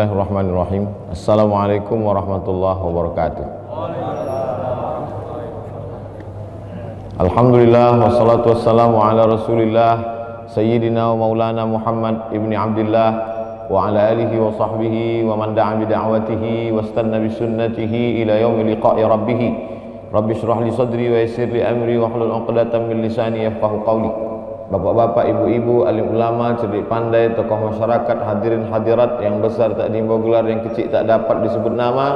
Bismillahirrahmanirrahim. Assalamualaikum warahmatullahi wabarakatuh. Alhamdulillah wassalatu wassalamu ala Rasulillah Sayyidina wa Maulana Muhammad ibni Abdillah wa ala alihi wa sahbihi wa man da'a bi da'watihi wastanna bi sunnatihi ila yaumi liqa'i rabbih. Rabbi shrah li sadri wa yassir li amri wa hlul 'uqdatam min lisani yafqahu qawli. Bapak-bapak, ibu-ibu, alim ulama, cerdik pandai, tokoh masyarakat, hadirin hadirat yang besar tak diimbau gelar, yang kecil tak dapat disebut nama,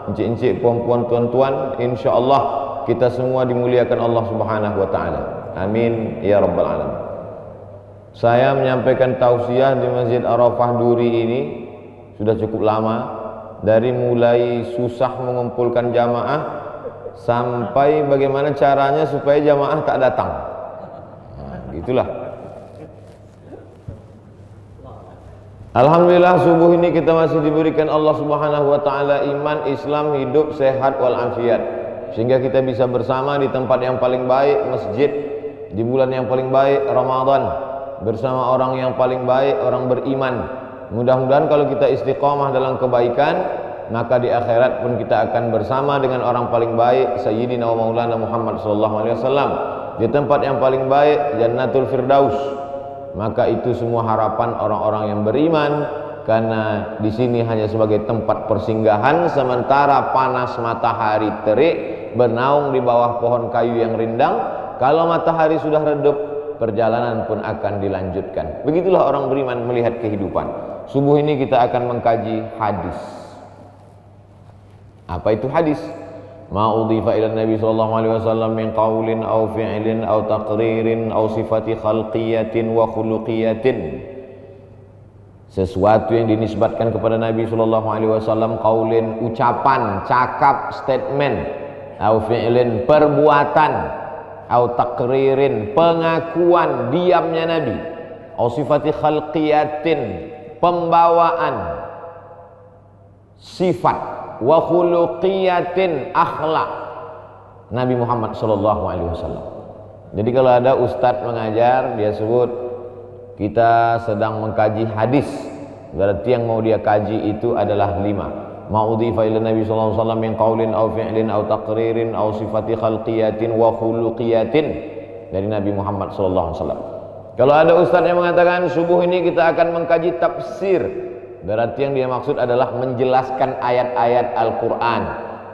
encik-encik, puan-puan, tuan-tuan, insyaallah kita semua dimuliakan Allah Subhanahu wa taala. Amin ya rabbal alamin. Saya menyampaikan tausiah di Masjid Arafah Duri ini sudah cukup lama, dari mulai susah mengumpulkan jamaah sampai bagaimana caranya supaya jamaah tak datang. Itulah. Alhamdulillah subuh ini kita masih diberikan Allah Subhanahu wa taala iman, Islam, hidup sehat wal afiat, sehingga kita bisa bersama di tempat yang paling baik, masjid, di bulan yang paling baik, Ramadan, bersama orang yang paling baik, orang beriman. Mudah-mudahan kalau kita istiqamah dalam kebaikan, maka di akhirat pun kita akan bersama dengan orang paling baik, Sayyidina wa Maulana Muhammad sallallahu alaihi wasallam, di tempat yang paling baik, Jannatul Firdaus. Maka itu semua harapan orang-orang yang beriman, karena di sini hanya sebagai tempat persinggahan sementara panas matahari terik bernaung di bawah pohon kayu yang rindang. Kalau matahari sudah redup, perjalanan pun akan dilanjutkan. Begitulah orang beriman melihat kehidupan. Subuh ini kita akan mengkaji hadis. Apa itu hadis? Ma udhifa ila Nabi sallallahu alaihi wasallam min qaulin aw fi'lin aw taqririn aw sifati khalqiyatin wa khuluqiyatin. Sesuatu yang dinisbatkan kepada Nabi sallallahu alaihi wasallam, qaulin ucapan, cakap, statement, aw fi'lin perbuatan, aw taqririn pengakuan, diamnya Nabi, aw sifati khalqiyatin pembawaan, sifat, wa khuluqiyatin akhlak Nabi Muhammad sallallahu alaihi wasallam. Jadi kalau ada ustadz mengajar, dia sebut kita sedang mengkaji hadis, berarti yang mau dia kaji itu adalah 5. Ma'udhifa ila Nabi sallallahu alaihi wasallam min qaulin aw fi'lin aw taqririn aw sifati khalqiyatin wa khuluqiyatin, dari Nabi Muhammad sallallahu alaihi wasallam. Kalau ada ustadz yang mengatakan subuh ini kita akan mengkaji tafsir, berarti yang dia maksud adalah menjelaskan ayat-ayat Al-Quran,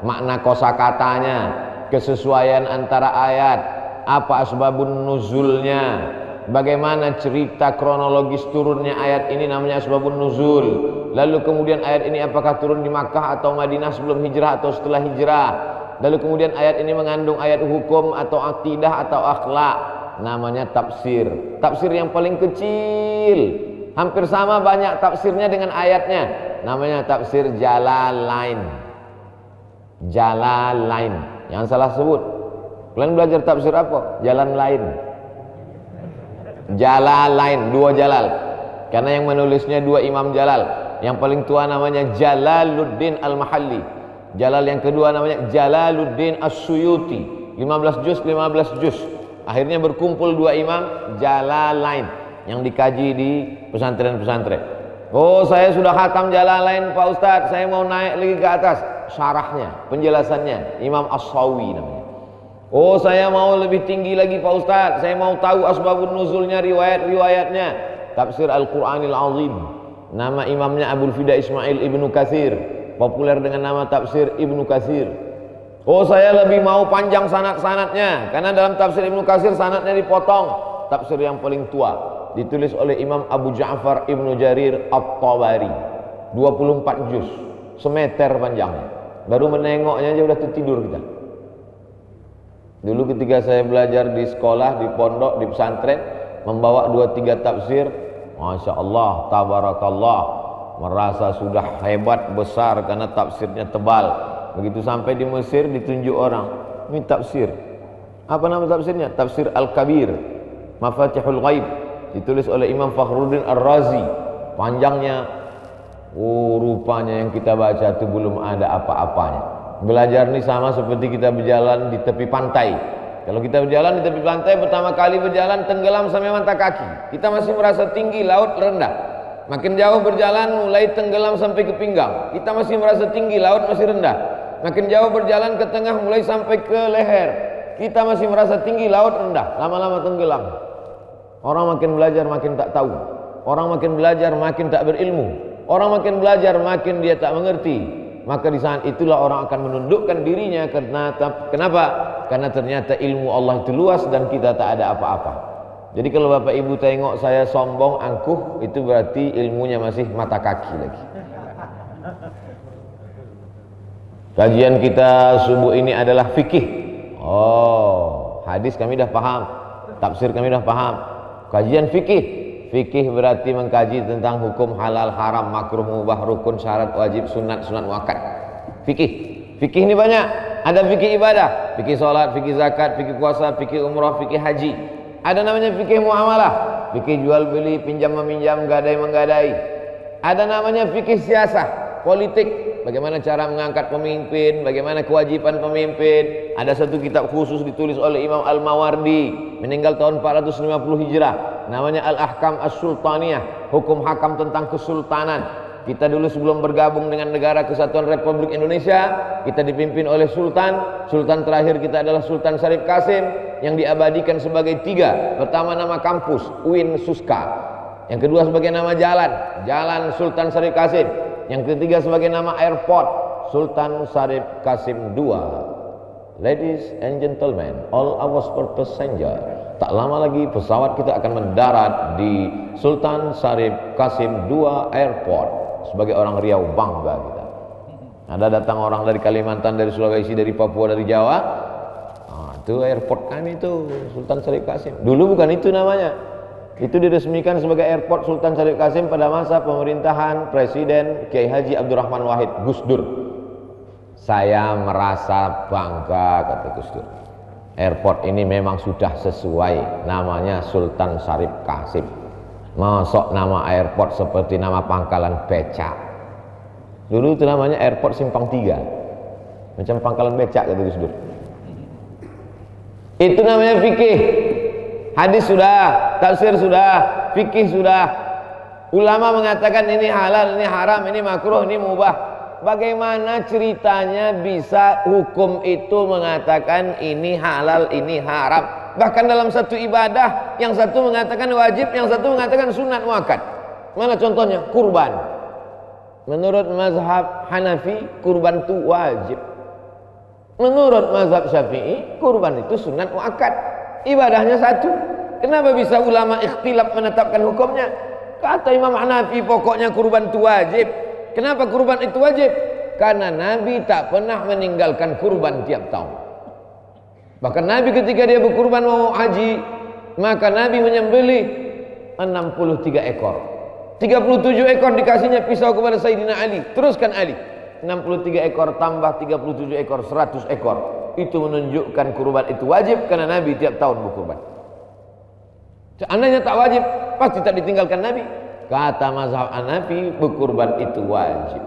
makna kosakatanya, kesesuaian antara ayat, apa asbabun nuzulnya, bagaimana cerita kronologis turunnya ayat ini, namanya asbabun nuzul. Lalu kemudian ayat ini apakah turun di Makkah atau Madinah, sebelum hijrah atau setelah hijrah. Lalu kemudian ayat ini mengandung ayat hukum atau akidah atau akhlak, namanya tafsir. Tafsir yang paling kecil, hampir sama banyak tafsirnya dengan ayatnya, namanya tafsir Jalalain. Jalalain, jangan salah sebut. Kalian belajar tafsir apa? Jalan lain. Jalalain, 2 jalal, karena yang menulisnya 2 Imam Jalal. Yang paling tua namanya Jalaluddin Al-Mahalli, Jalal yang kedua namanya Jalaluddin As-Suyuti. 15 juz, 15 juz. Akhirnya berkumpul 2 imam, Jalalain, yang dikaji di pesantren-pesantren. Oh, saya sudah khatam Jalalain Pak Ustadz, saya mau naik lagi ke atas. Syarahnya, penjelasannya Imam As-Sawi namanya. Oh, saya mau lebih tinggi lagi Pak Ustadz, saya mau tahu asbabun nuzulnya, riwayat-riwayatnya. Tafsir Al-Quranil Azim, nama imamnya Abul Fida Ismail Ibnu Katsir, populer dengan nama tafsir Ibnu Katsir. Oh, saya lebih mau panjang sanad-sanadnya, karena dalam tafsir Ibnu Katsir sanadnya dipotong. Tafsir yang paling tua ditulis oleh Imam Abu Ja'far Ibnu Jarir At-Tabari, 24 juz, semeter panjangnya. Baru menengoknya aja udah tertidur kita. Dulu ketika saya belajar di sekolah, di pondok, di pesantren, membawa 2-3 tafsir, Masya Allah, tabarakallah, merasa sudah hebat, besar, karena tafsirnya tebal. Begitu sampai di Mesir, ditunjuk orang, ini tafsir. Apa nama tafsirnya? Tafsir Al-Kabir, Mafatihul Ghaib, ditulis oleh Imam Fakhruddin Ar-Razi. Panjangnya, oh rupanya yang kita baca itu belum ada apa-apanya. Belajar ini sama seperti kita berjalan di tepi pantai. Kalau kita berjalan di tepi pantai, pertama kali berjalan tenggelam sampai mata kaki, kita masih merasa tinggi, laut rendah. Makin jauh berjalan mulai tenggelam sampai ke pinggang. Kita masih merasa tinggi, laut masih rendah. Makin jauh berjalan ke tengah mulai sampai ke leher. Kita masih merasa tinggi, laut rendah. Lama-lama tenggelam. Orang makin belajar makin tak tahu. Orang makin belajar makin tak berilmu. Orang makin belajar makin dia tak mengerti. Maka di saat itulah orang akan menundukkan dirinya. Kenapa? Karena ternyata ilmu Allah itu luas dan kita tak ada apa-apa. Jadi kalau Bapak Ibu tengok saya sombong, angkuh, itu berarti ilmunya masih mata kaki lagi. Kajian kita subuh ini adalah fikih. Oh, hadis kami dah paham, tafsir kami dah paham. Kajian fikih. Fikih berarti mengkaji tentang hukum halal, haram, makruh, mubah, rukun, syarat, wajib, sunat, sunat muakkad. Fikih. Fikih ini banyak. Ada fikih ibadah, fikih salat, fikih zakat, fikih puasa, fikih umrah, fikih haji. Ada namanya fikih muamalah, fikih jual beli, pinjam meminjam, gadai menggadai. Ada namanya fikih siasah, politik, bagaimana cara mengangkat pemimpin, bagaimana kewajiban pemimpin. Ada satu kitab khusus ditulis oleh Imam Al-Mawardi, meninggal tahun 450 Hijrah, namanya Al-Ahkam As-Sultaniyah, hukum hakam tentang kesultanan. Kita dulu sebelum bergabung dengan Negara Kesatuan Republik Indonesia, kita dipimpin oleh Sultan. Sultan terakhir kita adalah Sultan Syarif Kasim, yang diabadikan sebagai 3. Pertama nama kampus, UIN Suska. Yang kedua sebagai nama jalan, Jalan Sultan Syarif Kasim. Yang ketiga sebagai nama airport, Sultan Syarif Kasim II. Ladies and gentlemen, all our passenger. Tak lama lagi pesawat kita akan mendarat di Sultan Syarif Kasim II Airport. Sebagai orang Riau bangga kita. Ada datang orang dari Kalimantan, dari Sulawesi, dari Papua, dari Jawa. Itu airport kami itu Sultan Syarif Kasim. Dulu bukan itu namanya. Itu diresmikan sebagai airport Sultan Syarif Kasim pada masa pemerintahan Presiden Kiai Haji Abdurrahman Wahid, Gus Dur. Saya merasa bangga, kata Gus Dur. Airport ini memang sudah sesuai, namanya Sultan Syarif Kasim. Masuk nama airport seperti nama pangkalan becak. Dulu itu namanya airport Simpang 3, macam pangkalan becak, kata Gus Dur. Itu namanya fikih. Hadis sudah, tafsir sudah, fikih sudah. Ulama mengatakan ini halal, ini haram, ini makruh, ini mubah. Bagaimana ceritanya bisa hukum itu mengatakan ini halal, ini haram? Bahkan dalam satu ibadah, yang satu mengatakan wajib, yang satu mengatakan sunat muakkad. Mana contohnya? Kurban. Menurut mazhab Hanafi, kurban itu wajib. Menurut mazhab Syafi'i, kurban itu sunat muakkad. Ibadahnya satu. Kenapa bisa ulama ikhtilaf menetapkan hukumnya? Kata Imam Hanafi, pokoknya kurban itu wajib. Kenapa kurban itu wajib? Karena Nabi tak pernah meninggalkan kurban tiap tahun. Bahkan Nabi ketika dia berkurban mau haji, maka Nabi menyembelih 63 ekor. 37 ekor dikasihnya pisau kepada Sayyidina Ali. Teruskan Ali. 63 ekor tambah 37 ekor, 100 ekor. Itu menunjukkan kurban itu wajib karena Nabi tiap tahun berkurban. Seandainya tak wajib, pasti tak ditinggalkan Nabi. Kata mazhab Hanafi, berkurban itu wajib.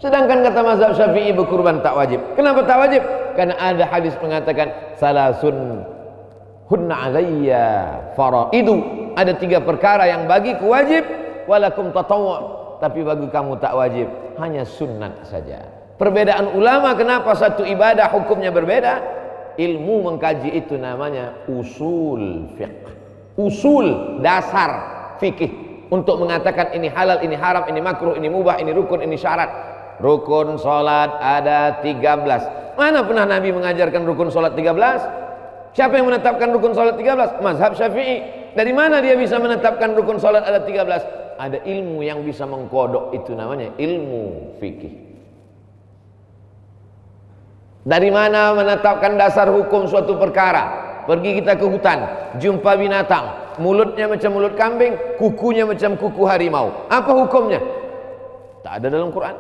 Sedangkan kata mazhab Syafi'i, berkurban tak wajib. Kenapa tak wajib? Karena ada hadis mengatakan salasun hunna alayya faraidu. Ada 3 perkara yang bagiku wajib, walakum tatawwu', tapi bagi kamu tak wajib, hanya sunat saja. Perbedaan ulama kenapa satu ibadah hukumnya berbeda? Ilmu mengkaji itu namanya usul fiqh. Usul dasar fikih untuk mengatakan ini halal, ini haram, ini makruh, ini mubah, ini rukun, ini syarat. Rukun salat ada 13. Mana pernah Nabi mengajarkan rukun salat 13? Siapa yang menetapkan rukun salat 13? Mazhab Syafi'i. Dari mana dia bisa menetapkan rukun salat ada 13? Ada ilmu yang bisa mengkodok, itu namanya ilmu fikih. Dari mana menetapkan dasar hukum suatu perkara? Pergi kita ke hutan, jumpa binatang, mulutnya macam mulut kambing, kukunya macam kuku harimau. Apa hukumnya? Tak ada dalam Quran.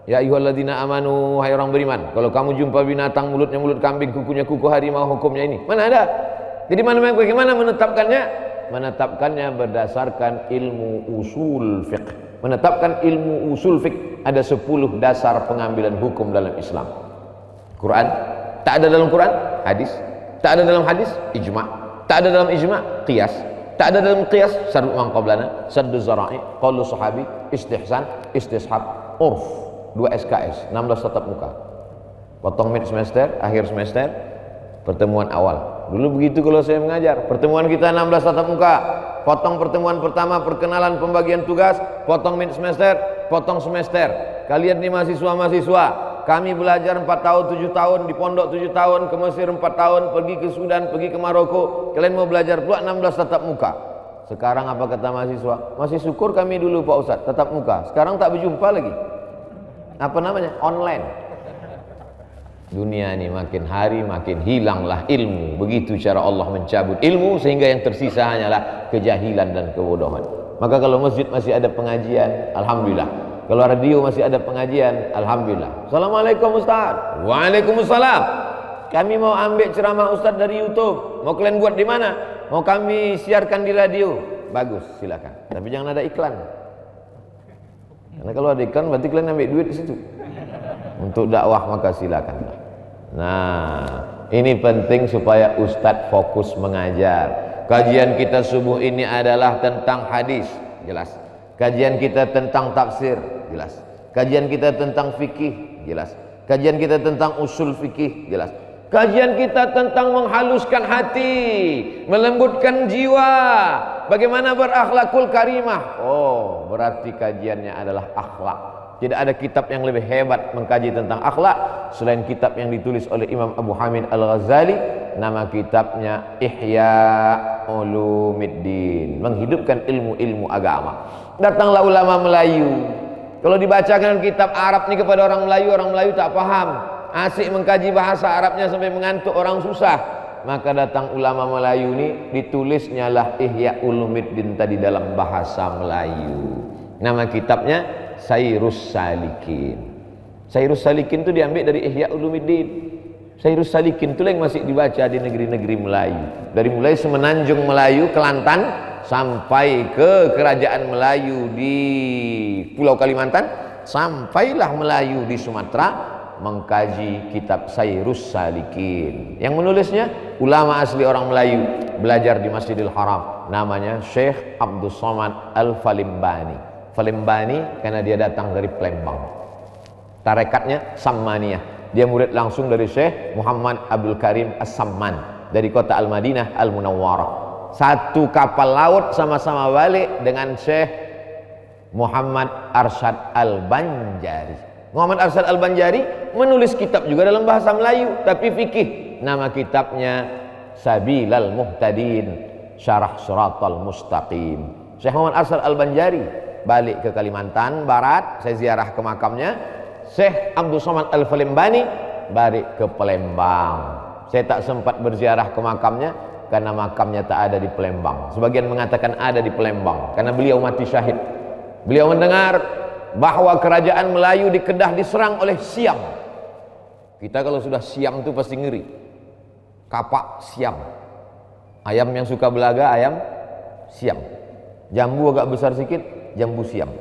Ya ayyuhalladzina amanu, hai orang beriman, kalau kamu jumpa binatang mulutnya mulut kambing, kukunya kuku harimau, hukumnya ini. Mana ada? Jadi bagaimana menetapkannya? Menetapkannya berdasarkan ilmu usul fiqh. Menetapkan ilmu usul fiqh ada 10 dasar pengambilan hukum dalam Islam. Quran, tak ada dalam Quran, hadis. Tak ada dalam hadis, ijma'. Tak ada dalam ijma', qiyas. Tak ada dalam qiyas, sardu man qablana, saddu zara'i, qaulu sahabi, istihsan, istishab, urf. 2 SKS, 16 tatap muka. Potong mid semester, akhir semester, pertemuan awal. Dulu begitu kalau saya mengajar. Pertemuan kita 16 tatap muka. Potong pertemuan pertama, perkenalan pembagian tugas, potong mid semester, potong semester. Kalian nih mahasiswa-mahasiswa, kami belajar 4 tahun, 7 tahun, di pondok 7 tahun, ke Mesir 4 tahun, pergi ke Sudan, pergi ke Maroko. Kalian mau belajar pula 16 tatap muka. Sekarang apa kata mahasiswa? Masih syukur kami dulu Pak Ustadz, tatap muka. Sekarang tak berjumpa lagi. Apa namanya? Online. Dunia ini makin hari makin hilanglah ilmu. Begitu cara Allah mencabut ilmu, sehingga yang tersisa hanyalah kejahilan dan kebodohan. Maka kalau masjid masih ada pengajian, alhamdulillah. Kalau radio masih ada pengajian, alhamdulillah. Assalamualaikum Ustaz. Waalaikumsalam. Kami mau ambil ceramah Ustaz dari YouTube. Mau kalian buat di mana? Mau kami siarkan di radio. Bagus, silakan. Tapi jangan ada iklan. Karena kalau ada iklan berarti kalian ambil duit di situ. Untuk dakwah maka silakan. Nah, ini penting supaya Ustaz fokus mengajar. Kajian kita subuh ini adalah tentang hadis, jelas. Kajian kita tentang tafsir, jelas. Kajian kita tentang fikih, jelas. Kajian kita tentang usul fikih, jelas. Kajian kita tentang menghaluskan hati, melembutkan jiwa, bagaimana berakhlakul karimah. Oh, berarti kajiannya adalah akhlak. Tidak ada kitab yang lebih hebat mengkaji tentang akhlak selain kitab yang ditulis oleh Imam Abu Hamid Al-Ghazali. Nama kitabnya Ihya Ulumiddin, menghidupkan ilmu-ilmu agama. Datanglah ulama Melayu. Kalau dibacakan kitab Arab ini kepada orang Melayu tak paham. Asik mengkaji bahasa Arabnya sampai mengantuk, orang susah. Maka datang ulama Melayu ini, ditulisnya lah Ihya Ulumiddin tadi dalam bahasa Melayu. Nama kitabnya Sairus Salikin. Sairus Salikin itu diambil dari Ihya Ulumiddin. Sairus Salikin itu yang masih dibaca di negeri-negeri Melayu. Dari mulai Semenanjung Melayu, Kelantan, sampai ke Kerajaan Melayu di Pulau Kalimantan, sampailah Melayu di Sumatera, mengkaji kitab Sairus Salikin. Yang menulisnya ulama asli orang Melayu, belajar di Masjidil Haram. Namanya Syekh Abdus Somad Al-Falimbani. Falimbani karena dia datang dari Palembang. Tarekatnya Sammaniyah. Dia murid langsung dari Syekh Muhammad Abdul Karim As-Samman dari kota Al-Madinah Al-Munawwarah. Satu kapal laut sama-sama balik dengan Syekh Muhammad Arsyad Al-Banjari. Muhammad Arsyad Al-Banjari menulis kitab juga dalam bahasa Melayu tapi fikih. Nama kitabnya Sabilal Muhtadin, Syarah Siratal Mustaqim. Syekh Muhammad Arsyad Al-Banjari balik ke Kalimantan Barat, saya ziarah ke makamnya. Syekh Abdul Somad Al-Falimbani balik ke Palembang. Saya tak sempat berziarah ke makamnya karena makamnya tak ada di Palembang. Sebagian mengatakan ada di Palembang karena beliau mati syahid. Beliau mendengar bahwa kerajaan Melayu di Kedah diserang oleh Siam. Kita kalau sudah Siam itu pasti ngeri. Kapak Siam. Ayam yang suka belaga, ayam Siam. Jambu agak besar sedikit, jambu Siam.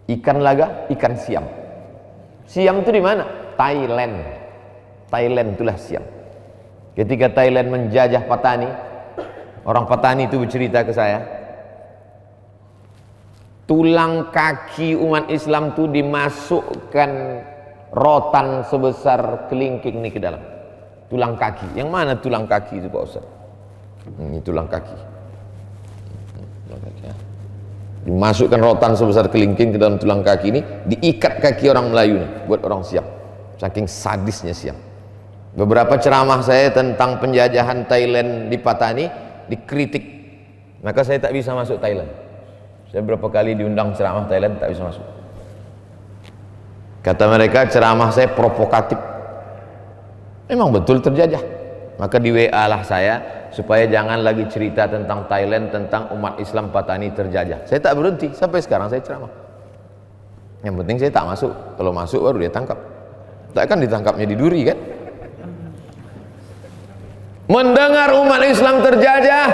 Ikan laga, ikan Siam. Siam itu di mana? Thailand. Thailand itulah Siam. Ketika Thailand menjajah Patani, orang Patani itu bercerita ke saya, tulang kaki umat Islam itu dimasukkan rotan sebesar kelingking nih ke dalam. Tulang kaki. Yang mana tulang kaki itu Pak Ustaz? Ini tulang kaki. Dimasukkan rotan sebesar kelingking ke dalam tulang kaki ini, diikat kaki orang Melayu nih buat orang Siam. Saking sadisnya Siam. Beberapa ceramah saya tentang penjajahan Thailand di Patani dikritik, maka saya tak bisa masuk Thailand. Saya berapa kali diundang ceramah Thailand, tak bisa masuk. Kata mereka ceramah saya provokatif. Memang betul terjajah. Maka di WA lah saya supaya jangan lagi cerita tentang Thailand, tentang umat Islam Patani terjajah. Saya tak berhenti, sampai sekarang saya ceramah. Yang penting saya tak masuk. Kalau masuk baru dia tangkap. Takkan ditangkapnya di Duri kan? Mendengar umat Islam terjajah,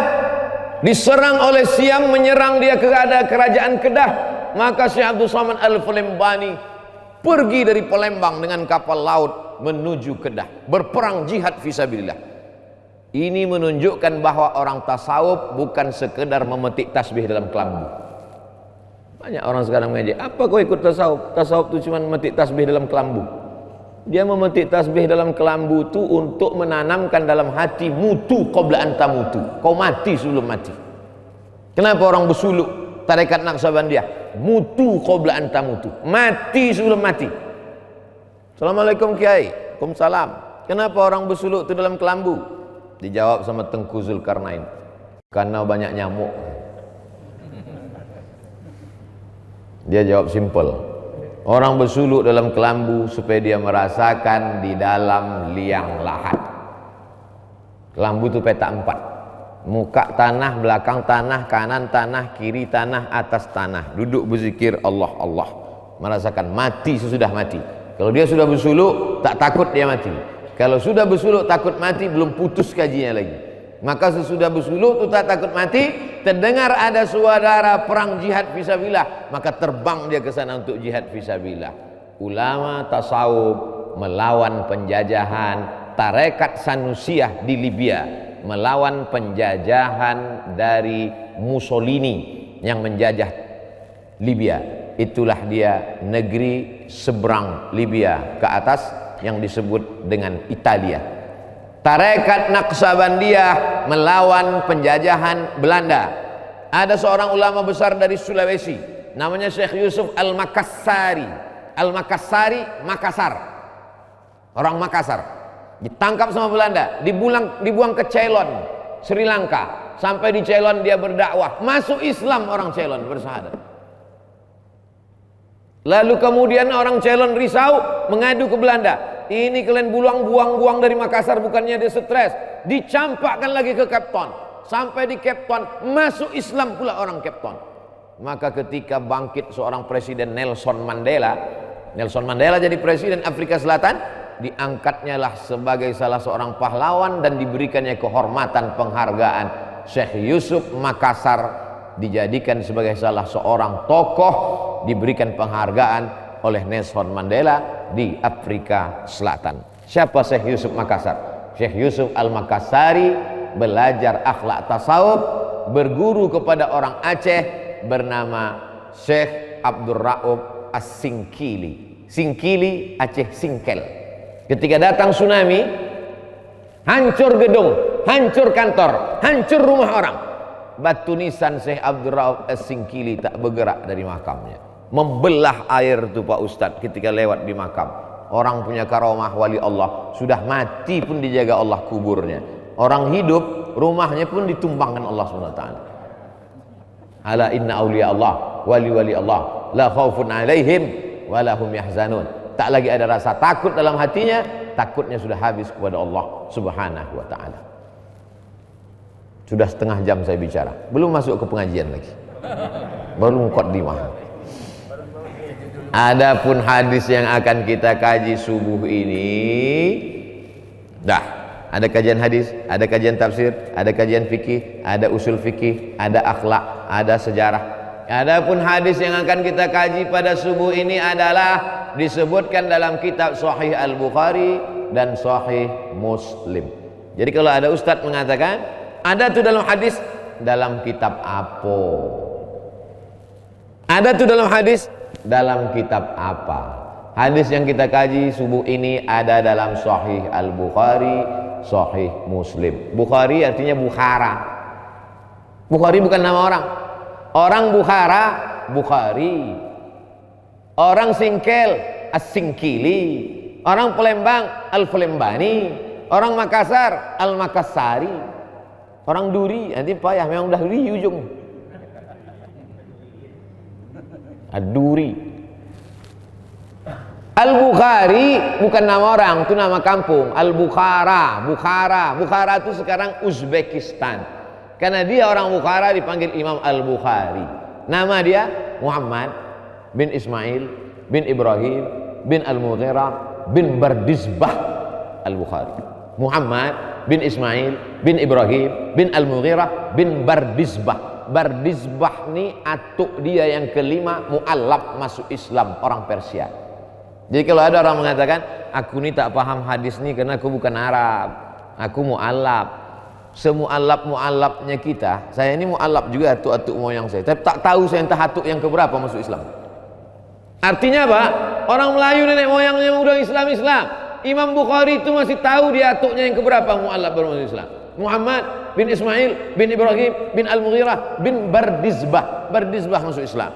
diserang oleh Siam, menyerang dia ke kerajaan Kedah, maka Syekh Abdul Somad Al-Falimbani pergi dari Palembang dengan kapal laut menuju Kedah, berperang jihad fisabilillah. Ini menunjukkan bahwa orang tasawuf bukan sekedar memetik tasbih dalam kelambu. Banyak orang sekarang mengaji, apa kau ikut tasawuf? Tasawuf itu cuma memetik tasbih dalam kelambu. Dia memetik tasbih dalam kelambu itu untuk menanamkan dalam hati mutu qabla anta mutu. Kau mati sebelum mati. Kenapa orang bersuluk tarekat Naqsabandiyah? Mutu qabla anta mutu. Mati sebelum mati. Assalamualaikum Kiai. Waalaikumsalam. Kenapa orang bersuluk itu dalam kelambu? Dijawab sama Tengku Zulkarnain, karena banyak nyamuk. Dia jawab simpel, orang bersuluk dalam kelambu supaya dia merasakan di dalam liang lahat. Kelambu itu peta 4, muka tanah, belakang tanah, kanan tanah, kiri tanah, atas tanah. Duduk berzikir Allah Allah, merasakan mati sesudah mati. Kalau dia sudah bersuluk tak takut dia mati. Kalau sudah bersuluk takut mati, belum putus kajinya lagi. Maka sesudah bersuluk itu tak takut mati, terdengar ada suara perang jihad fisabilillah, maka terbang dia ke sana untuk jihad fisabilillah. Ulama tasawuf melawan penjajahan tarekat Sanusiyah di Libya, melawan penjajahan dari Mussolini yang menjajah Libya. Itulah dia negeri seberang Libya ke atas yang disebut dengan Italia. Tarekat Naqsabandiyah melawan penjajahan Belanda. Ada seorang ulama besar dari Sulawesi, namanya Syekh Yusuf Al-Makassari. Al-Makassari, Makassar, orang Makassar, ditangkap sama Belanda, dibuang ke Ceylon, Sri Lanka. Sampai di Ceylon dia berdakwah, masuk Islam orang Ceylon, bersahadat. Lalu kemudian orang Ceylon risau, mengadu ke Belanda. Ini kalian buang-buang dari Makassar, bukannya dia stres. Dicampakkan lagi ke Cape Town. Sampai di Cape Town, masuk Islam pula orang Cape Town. Maka ketika bangkit seorang presiden Nelson Mandela jadi presiden Afrika Selatan, diangkatnya lah sebagai salah seorang pahlawan dan diberikannya kehormatan penghargaan. Syekh Yusuf Makassar dijadikan sebagai salah seorang tokoh, diberikan penghargaan oleh Nelson Mandela di Afrika Selatan. Siapa Syekh Yusuf Makassar? Syekh Yusuf Al-Makassari belajar akhlak tasawuf, berguru kepada orang Aceh bernama Syekh Abdul Rauf As-Singkili. Singkili Aceh Singkel. Ketika datang tsunami, hancur gedung, hancur kantor, hancur rumah orang. Batu nisan Syekh Abdul Rauf As-Singkili tak bergerak dari makamnya. Membelah air itu Pak Ustadz ketika lewat di makam. Orang punya karomah wali Allah, sudah mati pun dijaga Allah kuburnya. Orang hidup, rumahnya pun ditumbangkan Allah SWT. Ala inna awliya Allah, wali-wali Allah, la khaufun alaihim walahum yahzanun. Tak lagi ada rasa takut dalam hatinya, takutnya sudah habis kepada Allah Subhanahu wa ta'ala. Sudah setengah jam saya bicara, belum masuk ke pengajian lagi, baru muqaddimah. Adapun hadis yang akan kita kaji subuh ini, dah ada kajian hadis, ada kajian tafsir, ada kajian fikih, ada usul fikih, ada akhlak, ada sejarah. Adapun hadis yang akan kita kaji pada subuh ini adalah disebutkan dalam kitab Sahih Al-Bukhari dan Sahih Muslim. Jadi kalau ada ustadz mengatakan ada tuh dalam hadis, dalam kitab apa? Ada tuh dalam hadis, dalam kitab apa? Hadis yang kita kaji subuh ini ada dalam Sahih Al-Bukhari, Sahih Muslim. Bukhari artinya Bukhara. Bukhari bukan nama orang. Orang Bukhara, Bukhari. Orang Singkel, As-Singkili. Orang Palembang, Al-Palembani. Orang Makassar, Al-Makassari. Orang Duri, nanti payah, memang udah di ujung. Ad-Duri. Al-Bukhari bukan nama orang, itu nama kampung. Al-Bukhara, Bukhara. Bukhara itu sekarang Uzbekistan. Karena dia orang Bukhara dipanggil Imam Al-Bukhari. Nama dia Muhammad bin Ismail bin Ibrahim bin Al-Mughirah bin Bardizbah Al-Bukhari. Muhammad bin Ismail bin Ibrahim bin Al-Mughirah bin Bardizbah. Bardizbah ini atuk dia yang kelima, mu'allab masuk Islam, orang Persia. Jadi kalau ada orang mengatakan aku ini tak paham hadis ini karena aku bukan Arab, aku mu'allab, semu'allab-mu'allabnya kita. Saya ini mu'allab juga, atuk-atuk moyang saya, tapi tak tahu saya entah atuk yang keberapa masuk Islam. Artinya apa? Orang Melayu nenek moyangnya udah Islam. Imam Bukhari itu masih tahu dia atuknya yang keberapa mu'allab baru masuk Islam. Muhammad bin Ismail bin Ibrahim bin Al-Mughirah bin Bardizbah masuk Islam.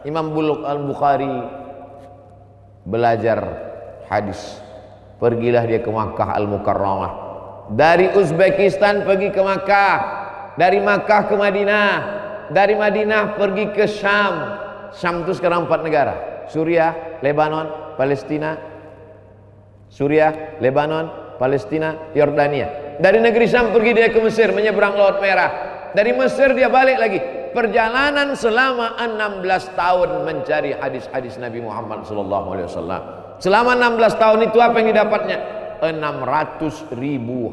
Imam Al-Bukhari belajar hadis, pergilah dia ke Makkah Al-Mukarramah, dari Uzbekistan pergi ke Makkah, dari Makkah ke Madinah, dari Madinah pergi ke Syam. Syam itu sekarang 4 negara: Suriah, Lebanon, Palestina, Yordania. Dari negeri Syam pergi dia ke Mesir, menyeberang Laut Merah. Dari Mesir dia balik lagi. Perjalanan selama 16 tahun mencari hadis-hadis Nabi Muhammad SAW. Selama 16 tahun itu apa yang didapatnya? 600.000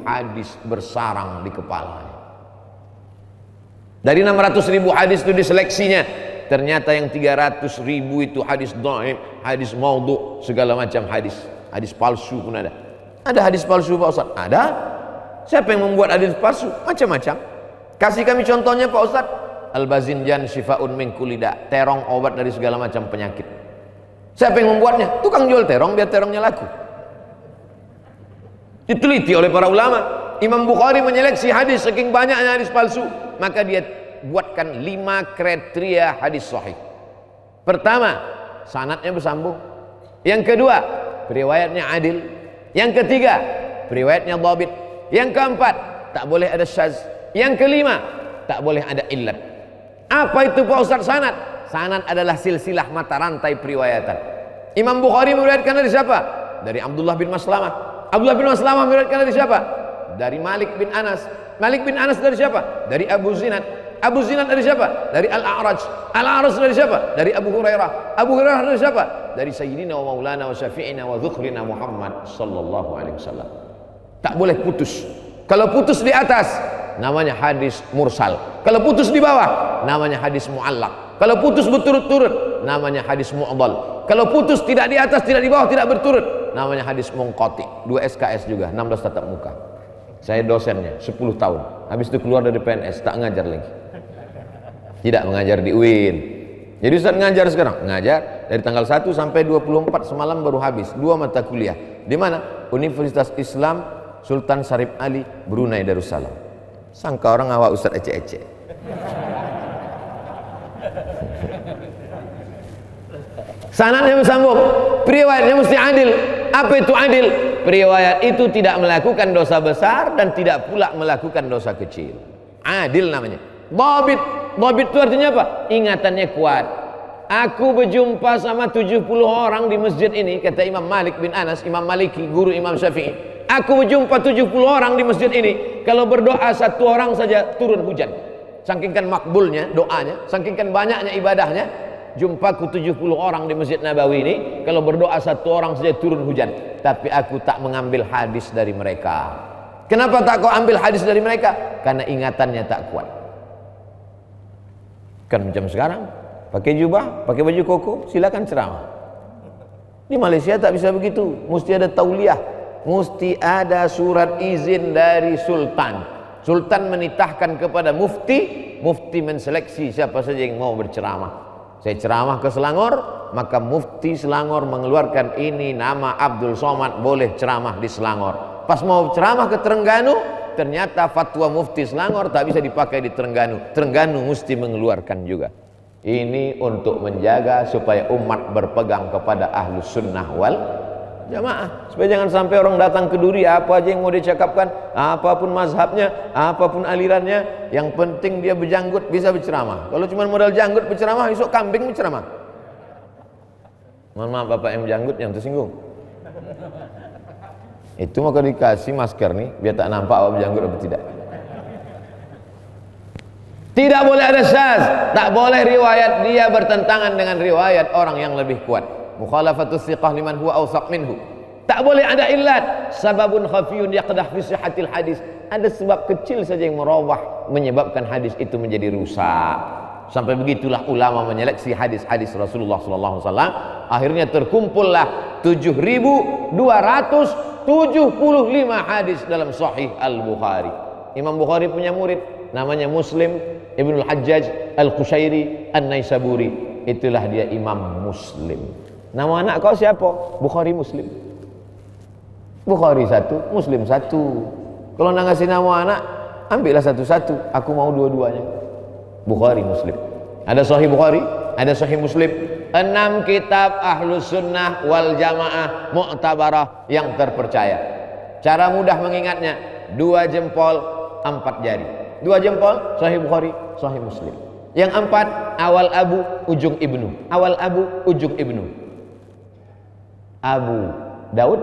hadis bersarang di kepalanya. Dari 600.000 hadis itu diseleksinya, ternyata yang 300.000 itu hadis dhaif, hadis maudhu, segala macam hadis. Hadis palsu pun ada. Ada hadis palsu Pak Ustaz? Ada. Siapa yang membuat hadis palsu? Macam-macam. Kasih kami contohnya Pak Ustaz. Al-Bazinjan Syifa'un min kulli da', terong obat dari segala macam penyakit. Siapa yang membuatnya? Tukang jual terong, biar terongnya laku. Diteliti oleh para ulama. Imam Bukhari menyeleksi hadis, saking banyaknya hadis palsu, maka dia buatkan 5 kriteria hadis sahih. Pertama, sanadnya bersambung. Yang kedua, riwayatnya adil. Yang ketiga, riwayatnya dhabit. Yang keempat, tak boleh ada syaz. Yang kelima, tak boleh ada illat. Apa itu Pak Ustaz sanad? Sanad adalah silsilah mata rantai periwayatan. Imam Bukhari meriwayatkan dari siapa? Dari Abdullah bin Maslamah. Abdullah bin Maslamah meriwayatkan dari siapa? Dari Malik bin Anas. Malik bin Anas dari siapa? Dari Abu Zinad. Abu Zinad dari siapa? Dari Al-A'raj. Al-A'raj dari siapa? Dari Abu Hurairah. Abu Hurairah dari siapa? Dari Sayyidina wa Maulana wa Syafi'ina wa Dzukhrina Muhammad sallallahu alaihi wasallam. Tak boleh putus. Kalau putus di atas, namanya hadis mursal. Kalau putus di bawah, namanya hadis mu'allaq. Kalau putus berturut-turut, namanya hadis mu'dhal. Kalau putus tidak di atas, tidak di bawah, tidak berturut, namanya hadis munqati. 2 SKS juga, 16 tatap muka. Saya dosennya 10 tahun. Habis itu keluar dari PNS, tak ngajar lagi. Tidak mengajar di UIN. Jadi Ustaz ngajar sekarang? Ngajar dari tanggal 1 sampai 24 semalam baru habis 2 mata kuliah. Di mana? Universitas Islam Sultan Syarif Ali, Brunei Darussalam. Sangka orang awak Ustaz ecek-ecek. Sanadnya bersambung, periwayatnya mesti adil. Apa itu adil? Periwayat itu tidak melakukan dosa besar dan tidak pula melakukan dosa kecil. Adil namanya. Dhabit itu artinya apa? Ingatannya kuat. Aku berjumpa sama 70 orang di masjid ini, kata Imam Malik bin Anas, Imam Maliki, guru Imam Syafi'i. Aku berjumpa 70 orang di masjid ini. Kalau berdoa 1 orang saja turun hujan. Sangkingkan makbulnya doanya, sangkingkan banyaknya ibadahnya. Jumpaku 70 orang di Masjid Nabawi ini, kalau berdoa 1 orang saja turun hujan. Tapi aku tak mengambil hadis dari mereka. Kenapa tak kau ambil hadis dari mereka? Karena ingatannya tak kuat. Kan macam sekarang, pakai jubah, pakai baju koko, silakan ceramah. Di Malaysia tak bisa begitu, mesti ada tauliah. Mesti ada surat izin dari sultan. Sultan menitahkan kepada mufti, mufti menseleksi siapa saja yang mau berceramah. Saya ceramah ke Selangor, maka mufti Selangor mengeluarkan ini nama Abdul Somad, boleh ceramah di Selangor. Pas mau ceramah ke Terengganu, ternyata fatwa mufti Selangor tak bisa dipakai di Terengganu. Terengganu mesti mengeluarkan juga. Ini untuk menjaga supaya umat berpegang kepada Ahlus Sunnah wal Jamaah, supaya jangan sampai orang datang ke Duri, apa aja yang mau dicakapkan, apapun mazhabnya, apapun alirannya, yang penting dia berjanggut bisa berceramah. Kalau cuma modal janggut berceramah, besok kambing berceramah. Mohon maaf bapak yang berjanggut yang tersinggung. Itu maka dikasih masker nih, biar tak nampak awak berjanggut atau tidak. Tidak boleh ada syaz, tak boleh riwayat dia bertentangan dengan riwayat orang yang lebih kuat. Mukhalafatus thiqah liman huwa awsaq minhu. Tak boleh ada illat, sababun khafiyun yaqdah fi sihhatil hadis. Ada sebab kecil saja yang merubah, menyebabkan hadis itu menjadi rusak. Sampai begitulah ulama menyeleksi hadis-hadis Rasulullah sallallahu alaihi wasallam. Akhirnya terkumpullah 7.275 hadis dalam Sahih Al-Bukhari. Imam Bukhari punya murid namanya Muslim Ibnul Hajjaj Al-Qushairi An-Naisaburi. Itulah dia Imam Muslim. Nama anak kau siapa? Bukhari Muslim. Bukhari satu, Muslim satu. Kalau nak ngasih nama anak, ambillah satu-satu. Aku mau dua-duanya. Bukhari Muslim. Ada Sahih Bukhari, ada Sahih Muslim. 6 kitab Ahlus Sunnah wal Jamaah mu'tabarah yang terpercaya. Cara mudah mengingatnya, 2 jempol 4 jari. 2 jempol Sahih Bukhari, Sahih Muslim. Yang 4 awal Abu, ujung Ibnu. Awal Abu, ujung Ibnu. Abu Daud,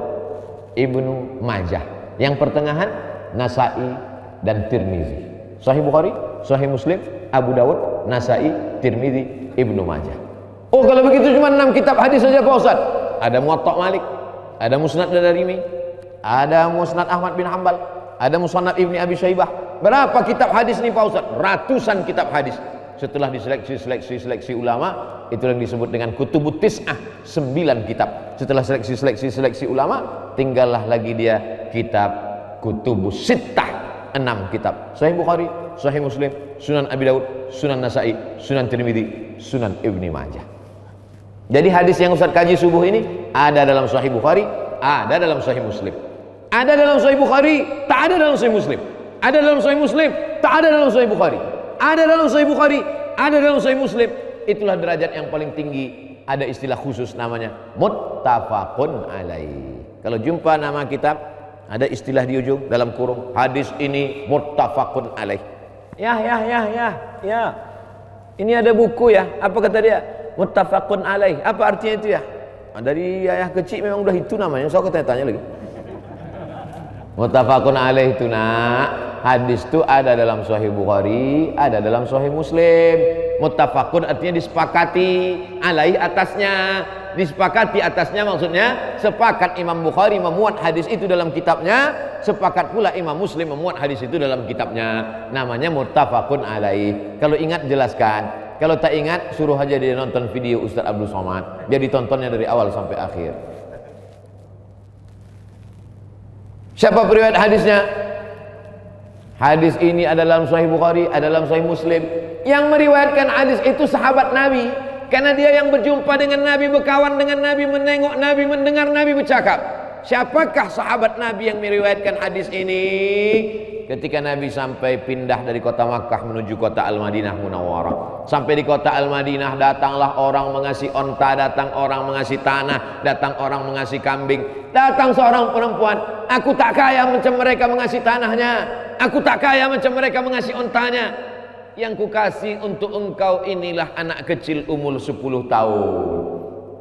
Ibnu Majah. Yang pertengahan Nasai dan Tirmizi. Sahih Bukhari, Sahih Muslim, Abu Daud, Nasai, Tirmizi, Ibnu Majah. Oh, kalau begitu cuma 6 kitab hadis saja Pak Ustaz. Ada Muwatta Malik, ada Musnad Darimi, ada Musnad Ahmad bin Hanbal, ada Musannaf Ibni Abi Syaibah. Berapa kitab hadis nih Pak Ustaz? Ratusan kitab hadis. Setelah diseleksi ulama, itu yang disebut dengan Kutubut Tis'ah, 9 kitab. Setelah seleksi ulama, tinggallah lagi dia kitab Kutubus Sittah, 6 kitab. Sahih Bukhari, Sahih Muslim, Sunan Abi Daud, Sunan Nasai, Sunan Tirmidzi, Sunan Ibni Majah. Jadi hadis yang Ustaz kaji subuh ini ada dalam Sahih Bukhari, ada dalam Sahih Muslim. Ada dalam Sahih Bukhari, tak ada dalam Sahih Muslim. Ada dalam Sahih Muslim, tak ada dalam Sahih Bukhari. Ada dalam Sahih Bukhari, ada dalam Sahih Muslim. Itulah derajat yang paling tinggi. Ada istilah khusus namanya muttafaqun alaih. Kalau jumpa nama kitab, ada istilah di ujung dalam kurung, hadis ini muttafaqun alaih. Ya. Ini ada buku ya. Apa kata dia? Muttafaqun alaih. Apa artinya itu ya? Dari ayah kecil memang udah itu namanya. Saya tanya lagi. Muttafaqun alaih itu nak. Hadis itu ada dalam Sahih Bukhari, ada dalam Sahih Muslim. Muttafaqun artinya disepakati, alaih atasnya. Disepakati atasnya maksudnya sepakat Imam Bukhari memuat hadis itu dalam kitabnya, sepakat pula Imam Muslim memuat hadis itu dalam kitabnya. Namanya muttafaqun alaih. Kalau ingat jelaskan, kalau tak ingat suruh aja dia nonton video Ustaz Abdul Somad. Jadi tontonnya dari awal sampai akhir. Siapa periwayat hadisnya? Hadis ini ada dalam Sahih Bukhari, ada dalam Sahih Muslim. Yang meriwayatkan hadis itu sahabat Nabi. Karena dia yang berjumpa dengan Nabi, berkawan dengan Nabi, menengok Nabi, mendengar Nabi bercakap. Siapakah sahabat Nabi yang meriwayatkan hadis ini? Ketika Nabi sampai pindah dari kota Makkah menuju kota Al-Madinah Munawwarah. Sampai di kota Al-Madinah, datanglah orang mengasih onta, datang orang mengasih tanah, datang orang mengasih kambing. Datang seorang perempuan, aku tak kaya macam mereka mengasih tanahnya, aku tak kaya macam mereka mengasih ontanya. Yang kukasih untuk engkau inilah anak kecil umur 10 tahun.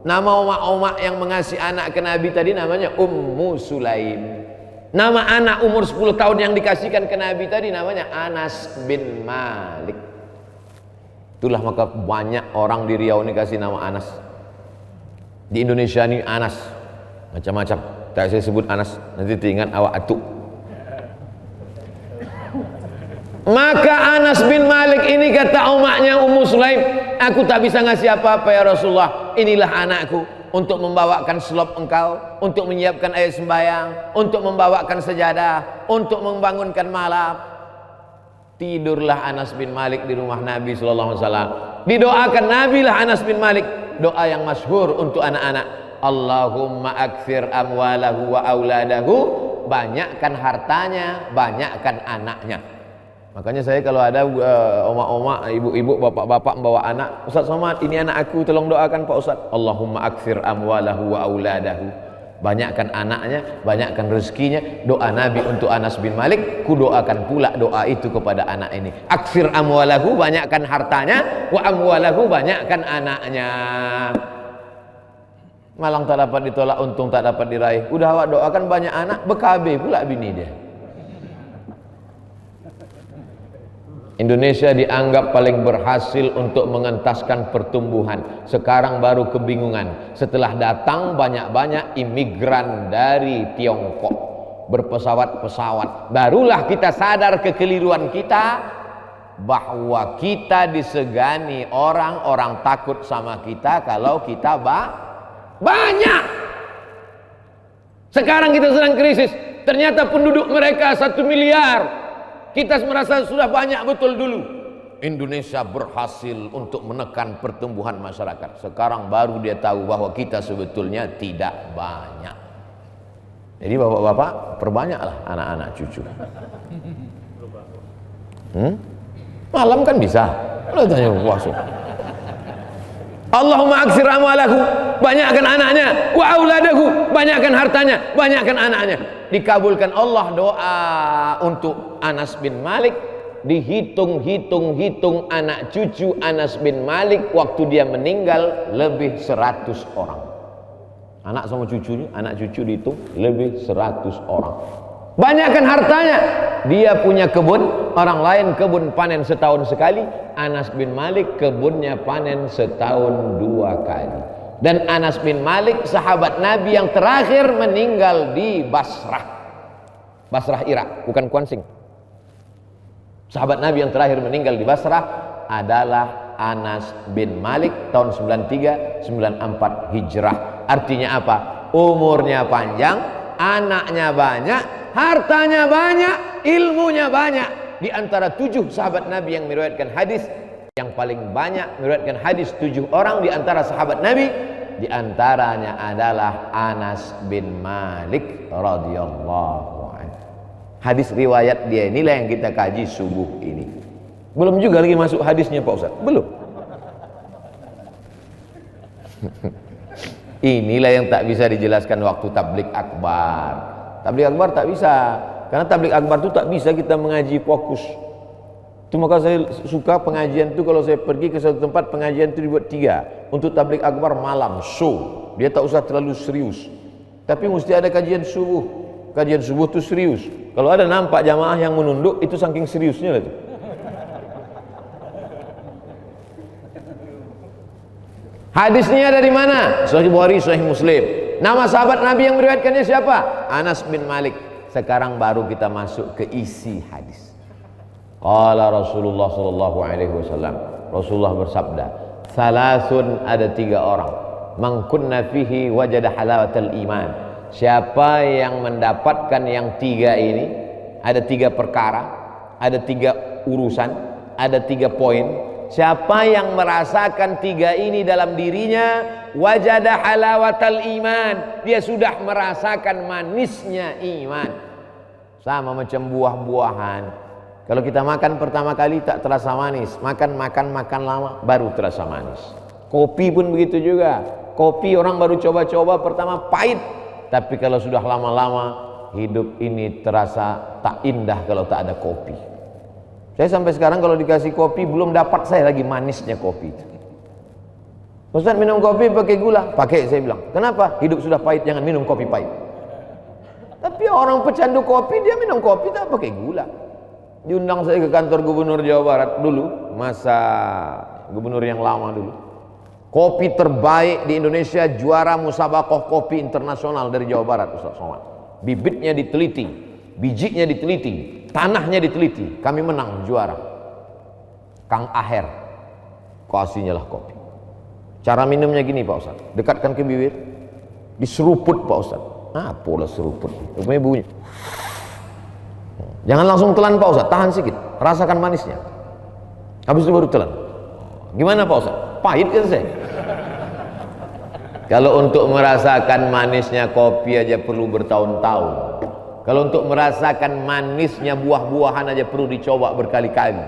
Nama omak-omak yang mengasih anak ke Nabi tadi namanya Ummu Sulaim. Nama anak umur 10 tahun yang dikasihkan ke Nabi tadi namanya Anas bin Malik. Itulah maka banyak orang di Riau ini kasih nama Anas. Di Indonesia ini Anas macam-macam. Tak saya sebut Anas, nanti teringat awak atuk. Maka Anas bin Malik ini kata umaknya Ummu Sulaim, aku tak bisa ngasih apa-apa ya Rasulullah. Inilah anakku untuk membawakan selop engkau, untuk menyiapkan air sembahyang, untuk membawakan sejadah, untuk membangunkan malam. Tidurlah Anas bin Malik di rumah Nabi sallallahu alaihi wasallam. Didoakan Nabi lah Anas bin Malik, doa yang masyhur untuk anak-anak. Allahumma akthir amwalahu wa auladahu, banyakkan hartanya, banyakkan anaknya. Makanya saya kalau ada omak-omak, ibu-ibu, bapak-bapak membawa anak, Ustaz Somad, ini anak aku, tolong doakan Pak Ustaz. Allahumma akthir amwalahu wa auladahu, banyakkan anaknya, banyakkan rezekinya. Doa Nabi untuk Anas bin Malik, ku doakan pula doa itu kepada anak ini. Akthir amwalahu, banyakkan hartanya, wa amwalahu, banyakkan anaknya. Malang tak dapat ditolak, untung tak dapat diraih. Udah awak doakan banyak anak, bekabe pula bini dia. Indonesia dianggap paling berhasil untuk mengentaskan pertumbuhan. Sekarang baru kebingungan. Setelah datang banyak-banyak imigran dari Tiongkok berpesawat-pesawat, barulah kita sadar kekeliruan kita, bahwa kita disegani orang takut sama kita kalau kita banyak. Sekarang kita sedang krisis. Ternyata penduduk mereka 1 miliar. Kita merasa sudah banyak betul dulu. Indonesia berhasil untuk menekan pertumbuhan masyarakat. Sekarang baru dia tahu bahwa kita sebetulnya tidak banyak. Jadi bapak-bapak, perbanyaklah anak-anak cucu. Malam kan bisa. Lo tanya puasa. Allahumma aksir amalahu, banyakkan anaknya, wa auladahu, banyakkan hartanya, banyakkan anaknya. Dikabulkan Allah doa untuk Anas bin Malik. Dihitung anak cucu Anas bin Malik waktu dia meninggal lebih 100 orang. Anak sama cucunya, anak cucu dihitung lebih 100 orang. Banyakkan hartanya. Dia punya kebun, orang lain kebun panen setahun sekali. Anas bin Malik kebunnya panen setahun 2 kali. Dan Anas bin Malik sahabat Nabi yang terakhir meninggal di Basrah. Basrah Irak, bukan Kuansing. Sahabat Nabi yang terakhir meninggal di Basrah adalah Anas bin Malik tahun 93 94 Hijrah. Artinya apa? Umurnya panjang, anaknya banyak, hartanya banyak, ilmunya banyak. Di antara 7 sahabat Nabi yang meriwayatkan hadis, yang paling banyak meriwayatkan hadis 7 orang di antara sahabat Nabi, di antaranya adalah Anas bin Malik radhiyallahu. Hadis riwayat dia inilah yang kita kaji subuh ini. Belum juga lagi masuk hadisnya Pak Ustaz. Belum. Inilah yang tak bisa dijelaskan waktu tablik akbar. Tablik akbar tak bisa. Karena tablik akbar itu tak bisa kita mengaji fokus. Itu maka saya suka pengajian itu kalau saya pergi ke satu tempat, pengajian itu dibuat 3. Untuk tablik akbar malam, show. Dia tak usah terlalu serius. Tapi mesti ada kajian subuh. Kajian subuh itu serius. Kalau ada nampak jamaah yang menunduk, itu saking seriusnya lah itu. Hadisnya dari mana? Sahih Bukhari, Sahih Muslim. Nama sahabat Nabi yang meriwayatkannya siapa? Anas bin Malik. Sekarang baru kita masuk ke isi hadis. Qala Rasulullah sallallahu alaihi wasallam. Rasulullah bersabda, "Salasun, ada 3 orang. Man kunna fihi wajada halawatal iman." Siapa yang mendapatkan yang 3 ini, ada 3 perkara, ada 3 urusan, ada 3 poin. Siapa yang merasakan 3 ini dalam dirinya, wajada halawatal iman, dia sudah merasakan manisnya iman. Sama macam buah-buahan. Kalau kita makan pertama kali tak terasa manis, makan lama baru terasa manis. Kopi pun begitu juga. Kopi orang baru coba-coba pertama pahit. Tapi kalau sudah lama-lama, hidup ini terasa tak indah kalau tak ada kopi. Saya sampai sekarang kalau dikasih kopi, belum dapat saya lagi manisnya kopi. Ustaz, minum kopi pakai gula? Pakai, saya bilang. Kenapa? Hidup sudah pahit, jangan minum kopi pahit. Tapi orang pecandu kopi, dia minum kopi tak pakai gula. Diundang saya ke kantor gubernur Jawa Barat dulu, masa gubernur yang lama dulu. Kopi terbaik di Indonesia, juara musabaqah kopi internasional dari Jawa Barat, Ustaz Somad. Bibitnya diteliti, bijinya diteliti, tanahnya diteliti. Kami menang, juara. Kang Aher, kasihnya lah kopi. Cara minumnya gini Pak Ustaz, dekatkan ke bibir, diseruput Pak Ustaz. Apalah seruput, rupanya bunyi. Jangan langsung telan Pak Ustaz, tahan sedikit, rasakan manisnya. Habis itu baru telan. Gimana Pak Ustaz? Pahit kan saya? Kalau untuk merasakan manisnya kopi aja perlu bertahun-tahun. Kalau untuk merasakan manisnya buah-buahan aja perlu dicoba berkali-kali.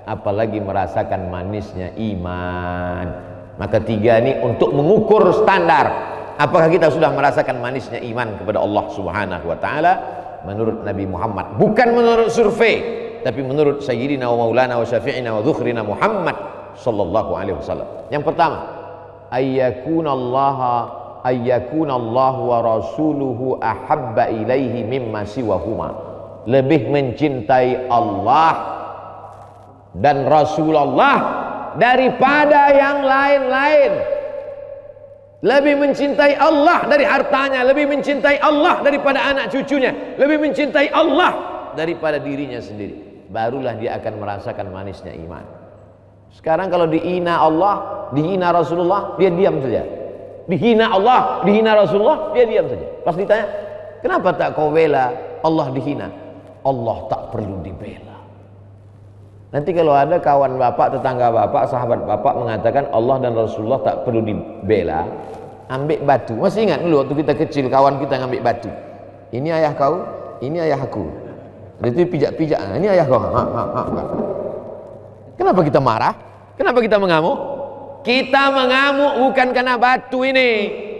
Apalagi merasakan manisnya iman. Maka 3 ini untuk mengukur standar. Apakah kita sudah merasakan manisnya iman kepada Allah Subhanahu wa taala menurut Nabi Muhammad, bukan menurut survei, tapi menurut Sayyidina wa Maulana wa Syafi'ina wa Dzukhrina Muhammad sallallahu alaihi wasallam. Yang pertama, ayyakuna Allah wa rasuluhu ahabba ilaihi mimma siwahuma. Lebih mencintai Allah dan Rasulullah daripada yang lain-lain. Lebih mencintai Allah dari hartanya, lebih mencintai Allah daripada anak cucunya, lebih mencintai Allah daripada dirinya sendiri. Barulah dia akan merasakan manisnya iman. Sekarang kalau dihina Allah, dihina Rasulullah, dia diam saja. Dihina Allah, dihina Rasulullah, dia diam saja. Pas ditanya, kenapa tak kau bela Allah dihina? Allah tak perlu dibela. Nanti kalau ada kawan bapak, tetangga bapak, sahabat bapak mengatakan Allah dan Rasulullah tak perlu dibela, ambil batu. Masih ingat dulu waktu kita kecil kawan kita ngambil batu. Ini ayah kau, ini ayah aku. Itu pijak-pijak. Ini ayah kau. Kenapa kita marah? Kenapa kita mengamuk? Kita mengamuk bukan karena batu ini.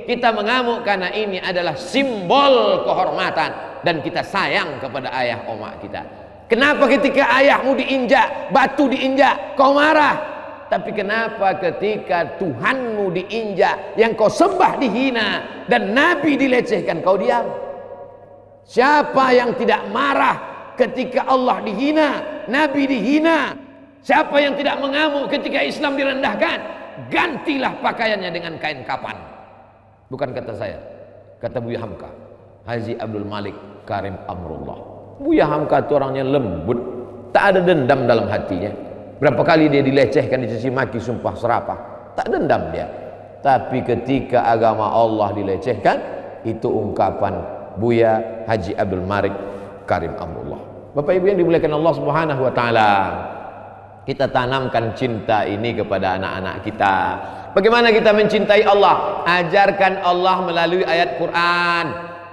Kita mengamuk karena ini adalah simbol kehormatan dan kita sayang kepada ayah omak kita. Kenapa ketika ayahmu diinjak, batu diinjak, kau marah? Tapi kenapa ketika Tuhanmu diinjak, yang kau sembah dihina, dan Nabi dilecehkan, kau diam? Siapa yang tidak marah ketika Allah dihina, Nabi dihina? Siapa yang tidak mengamuk ketika Islam direndahkan? Gantilah pakaiannya dengan kain kapan. Bukan kata saya, kata Buya Hamka, Haji Abdul Malik Karim Amrullah. Buya Hamka itu orangnya lembut, tak ada dendam dalam hatinya. Berapa kali dia dilecehkan, dicaci maki, sumpah serapah, tak dendam dia. Tapi ketika agama Allah dilecehkan, itu ungkapan Buya Haji Abdul Malik Karim Amrullah. Bapak Ibu yang dimuliakan Allah Subhanahu wa taala, kita tanamkan cinta ini kepada anak-anak kita. Bagaimana kita mencintai Allah? Ajarkan Allah melalui ayat Quran.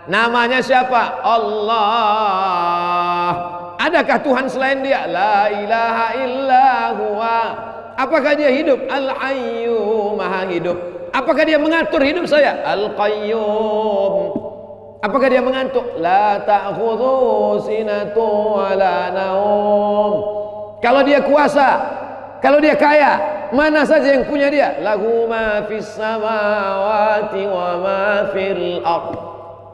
Namanya siapa? Allah. Adakah Tuhan selain Dia? La ilaha illa huwa. Apakah Dia hidup? Al-Hayyu, Maha hidup. Apakah Dia mengatur hidup saya? Al-Qayyum. Apakah Dia mengantuk? La ta'khudhu sinatu wa la naum. Kalau Dia kuasa, kalau Dia kaya, mana saja yang punya Dia? Lahu ma fis samawati wa ma fil ardh.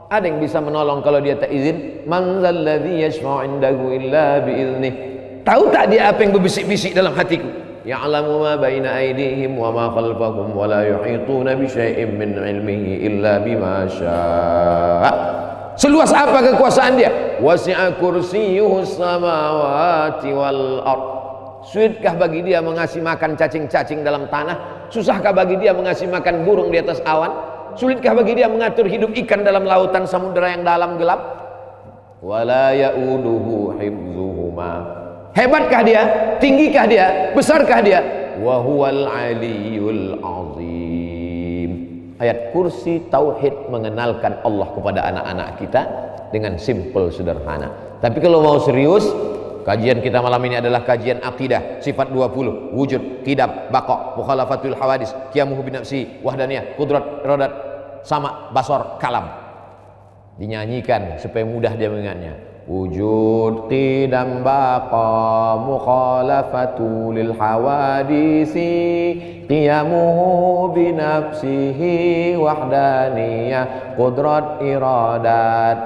Ada yang bisa menolong kalau Dia tak izin? Man zalladzi yashfa'u 'indahu illa biiznih. Tahu tak Dia apa yang berbisik-bisik dalam hatiku? Ya'lamu ma baina aydihim wa ma khalfahum wa la yuhituna bi syai'in min 'ilmihi illa bima syaa'. Seluas apa kekuasaan Dia? Wasi'a kursiyyuhus samawati wal ardh. Sulitkah bagi Dia mengasih makan cacing-cacing dalam tanah? Susahkah bagi Dia mengasih makan burung di atas awan? Sulitkah bagi Dia mengatur hidup ikan dalam lautan samudera yang dalam gelap? Wala ya'uduhu hifzuhuma. Hebatkah Dia? Tinggikah Dia? Besarkah Dia? Wa huwal aliyul azim. Ayat kursi tauhid mengenalkan Allah kepada anak-anak kita dengan simple sederhana. Tapi kalau mau serius, kajian kita malam ini adalah kajian akidah, sifat 20, wujud, qidam, baqa, mukhalafatul hawadis, qiyamuhu binafsi, wahdaniyah, qudrat, iradat, sama, basar, kalam. Dinyanyikan supaya mudah dia mengingatnya. Wujud, qidam, baqa, mukhalafatul hawadisi, qiyamuhu binafsihi, wahdaniyah, qudrat, iradat.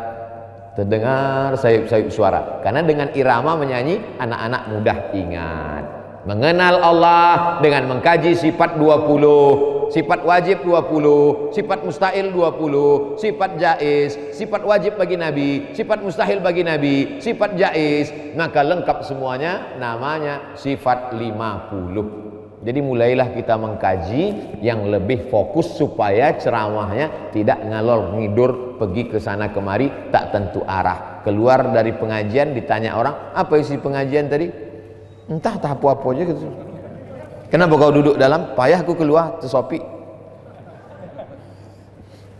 Terdengar sayup-sayup suara, karena dengan irama menyanyi anak-anak mudah ingat. Mengenal Allah dengan mengkaji sifat 20, sifat wajib 20, sifat mustahil 20, sifat jaiz, sifat wajib bagi Nabi, sifat mustahil bagi Nabi, sifat jaiz, maka lengkap semuanya, namanya sifat 50. Jadi mulailah kita mengkaji yang lebih fokus supaya ceramahnya tidak ngalor ngidur, pergi ke sana kemari tak tentu arah. Keluar dari pengajian ditanya orang, apa isi pengajian tadi? Entah tak apa-apa aja gitu. Kenapa kau duduk dalam? Payah aku keluar tersopi.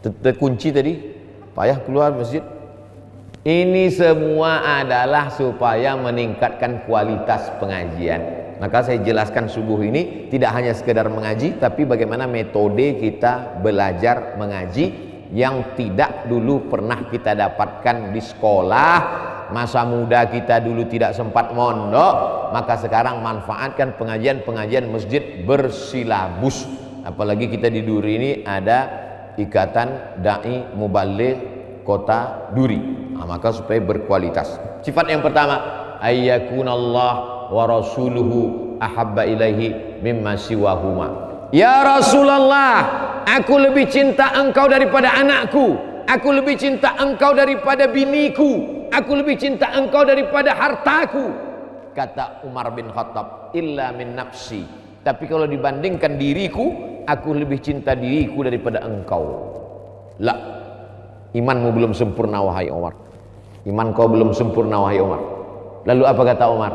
Terkunci tadi. Payah keluar masjid. Ini semua adalah supaya meningkatkan kualitas pengajian. Maka saya jelaskan subuh ini tidak hanya sekedar mengaji, tapi bagaimana metode kita belajar mengaji yang tidak dulu pernah kita dapatkan di sekolah. Masa muda kita dulu tidak sempat mondok, maka sekarang manfaatkan pengajian-pengajian masjid bersilabus. Apalagi kita di Duri ini ada Ikatan Dai Mubaligh Kota Duri. Nah, maka supaya berkualitas. Sifat yang pertama, ayyakunallah wa rasuluhu ahabba ilaihi mimma siwahuma. Ya Rasulullah, aku lebih cinta engkau daripada anakku, aku lebih cinta engkau daripada biniku, aku lebih cinta engkau daripada hartaku. Kata Umar bin Khattab, illa min nafsi. Tapi kalau dibandingkan diriku, aku lebih cinta diriku daripada engkau. La, imanmu belum sempurna wahai Umar. Iman kau belum sempurna wahai Umar. Lalu apa kata Umar?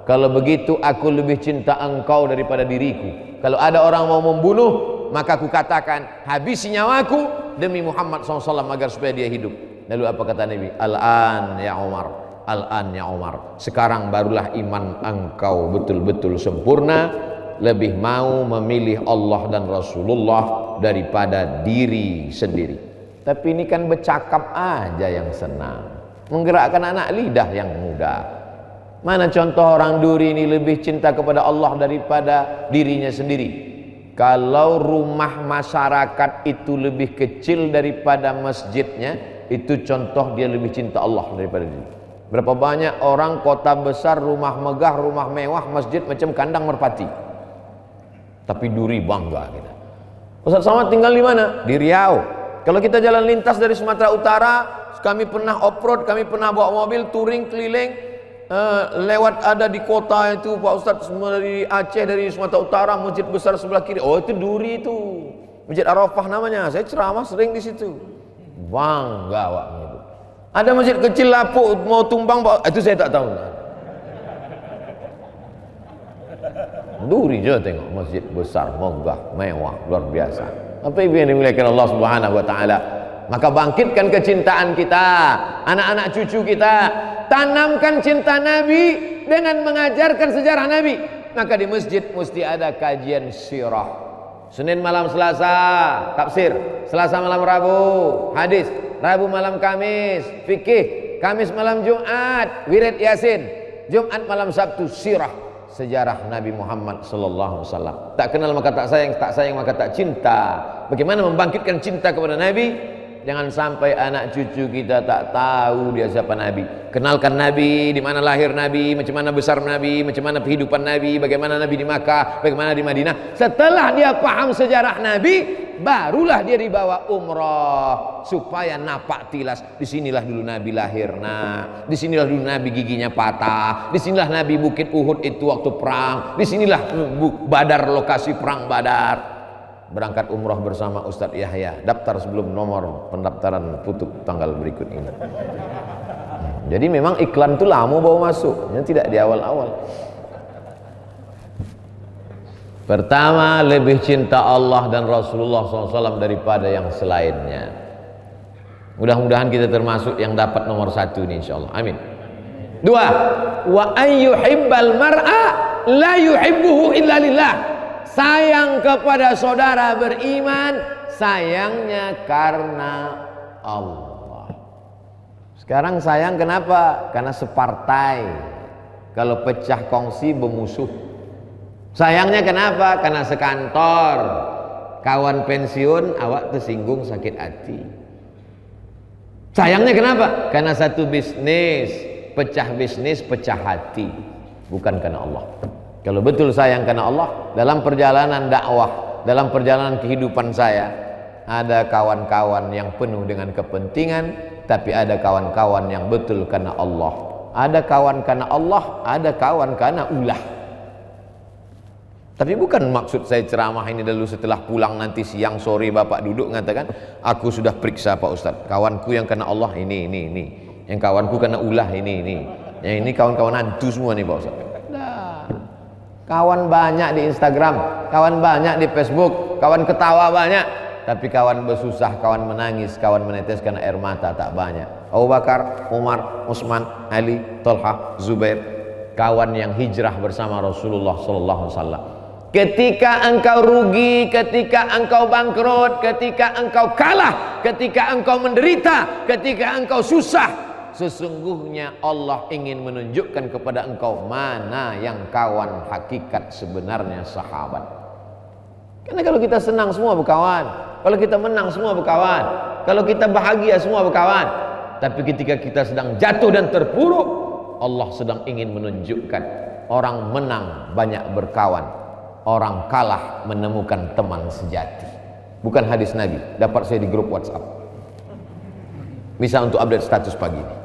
Kalau begitu aku lebih cinta engkau daripada diriku. Kalau ada orang mau membunuh, maka aku katakan habisi nyawaku demi Muhammad SAW agar supaya dia hidup. Lalu apa kata Nabi? Al-an ya Umar, al-an ya Umar. Sekarang barulah iman engkau betul-betul sempurna, lebih mau memilih Allah dan Rasulullah daripada diri sendiri. Tapi ini kan bercakap aja yang senang, menggerakkan anak lidah yang mudah. Mana contoh orang duri ini lebih cinta kepada Allah daripada dirinya sendiri? Kalau rumah masyarakat itu lebih kecil daripada masjidnya, itu contoh dia lebih cinta Allah daripada diri. Berapa banyak orang kota besar, rumah megah, rumah mewah, masjid macam kandang merpati, tapi duri bangga kita. Ustaz Somad tinggal di mana? Di Riau. Kalau kita jalan lintas dari Sumatera Utara, kami pernah off-road, kami pernah bawa mobil touring keliling, lewat ada di kota itu Pak Ustadz, semua dari Aceh, dari Sumatera Utara, masjid besar sebelah kiri. Oh itu duri itu, Masjid Arafah namanya. Saya ceramah sering di situ. Bangga waktu itu. Ada masjid kecil lapuk mau tumbang, itu saya tak tahu. Duri je tengok masjid besar, megah, mewah, luar biasa. Apa yang dimuliakan Allah Subhanahu Wa Taala? Maka bangkitkan kecintaan kita, anak-anak cucu kita, tanamkan cinta Nabi dengan mengajarkan sejarah Nabi. Maka di masjid mesti ada kajian sirah. Senin malam Selasa tafsir, Selasa malam Rabu hadis, Rabu malam Kamis fikih, Kamis malam Jumat wirid Yasin, Jumat malam Sabtu sirah, sejarah Nabi Muhammad sallallahu alaihi wasallam. Tak kenal maka tak sayang maka tak cinta. Bagaimana membangkitkan cinta kepada Nabi? Jangan sampai anak cucu kita tak tahu dia siapa Nabi. Kenalkan Nabi, di mana lahir Nabi, macam mana besar Nabi, macam mana kehidupan Nabi, bagaimana Nabi di Makkah, bagaimana di Madinah. Setelah dia paham sejarah Nabi, barulah dia dibawa umrah supaya napak tilas. Disinilah dulu Nabi lahir, nah. Disinilah dulu Nabi giginya patah. Disinilah Nabi Bukit Uhud itu waktu perang. Disinilah Badar, lokasi perang Badar. Berangkat umrah bersama Ustadz Yahya, daftar sebelum nomor pendaftaran tutup tanggal berikut ini. Jadi memang iklan itu lama bawa masuk, tidak di awal-awal. Pertama, lebih cinta Allah dan Rasulullah SAW daripada yang selainnya. Mudah-mudahan kita termasuk yang dapat nomor 1 ini insyaallah. Amin. 2, wa ayyuhibbal mar'a la yuhibbuhu illa lillah. Sayang kepada saudara beriman, sayangnya karena Allah. Sekarang sayang kenapa? Karena separtai. Kalau pecah kongsi bermusuh. Sayangnya kenapa? Karena sekantor. Kawan pensiun awak tersinggung sakit hati. Sayangnya kenapa? Karena satu bisnis, pecah hati. Bukan karena Allah. Kalau betul sayang karena Allah, dalam perjalanan dakwah, dalam perjalanan kehidupan saya, ada kawan-kawan yang penuh dengan kepentingan, tapi ada kawan-kawan yang betul karena Allah. Ada kawan karena Allah, ada kawan karena ulah. Tapi bukan maksud saya ceramah ini dulu setelah pulang nanti siang sore bapak duduk mengatakan, aku sudah periksa Pak Ustadz, kawanku yang karena Allah ini. Yang kawanku karena ulah ini. Yang ini kawan-kawan hantu semua nih Pak Ustadz. Kawan banyak di Instagram, kawan banyak di Facebook, kawan ketawa banyak, tapi kawan bersusah, kawan menangis, kawan meneteskan air mata tak banyak. Abu Bakar, Umar, Utsman, Ali, Thalhah, Zubair, kawan yang hijrah bersama Rasulullah sallallahu alaihi wasallam. Ketika engkau rugi, ketika engkau bangkrut, ketika engkau kalah, ketika engkau menderita, ketika engkau susah, sesungguhnya Allah ingin menunjukkan kepada engkau mana yang kawan hakikat sebenarnya sahabat. Karena kalau kita senang semua berkawan, kalau kita menang semua berkawan, kalau kita bahagia semua berkawan. Tapi ketika kita sedang jatuh dan terpuruk, Allah sedang ingin menunjukkan orang menang banyak berkawan, orang kalah menemukan teman sejati. Bukan hadis Nabi, dapat saya di grup WhatsApp. Bisa untuk update status pagi ini.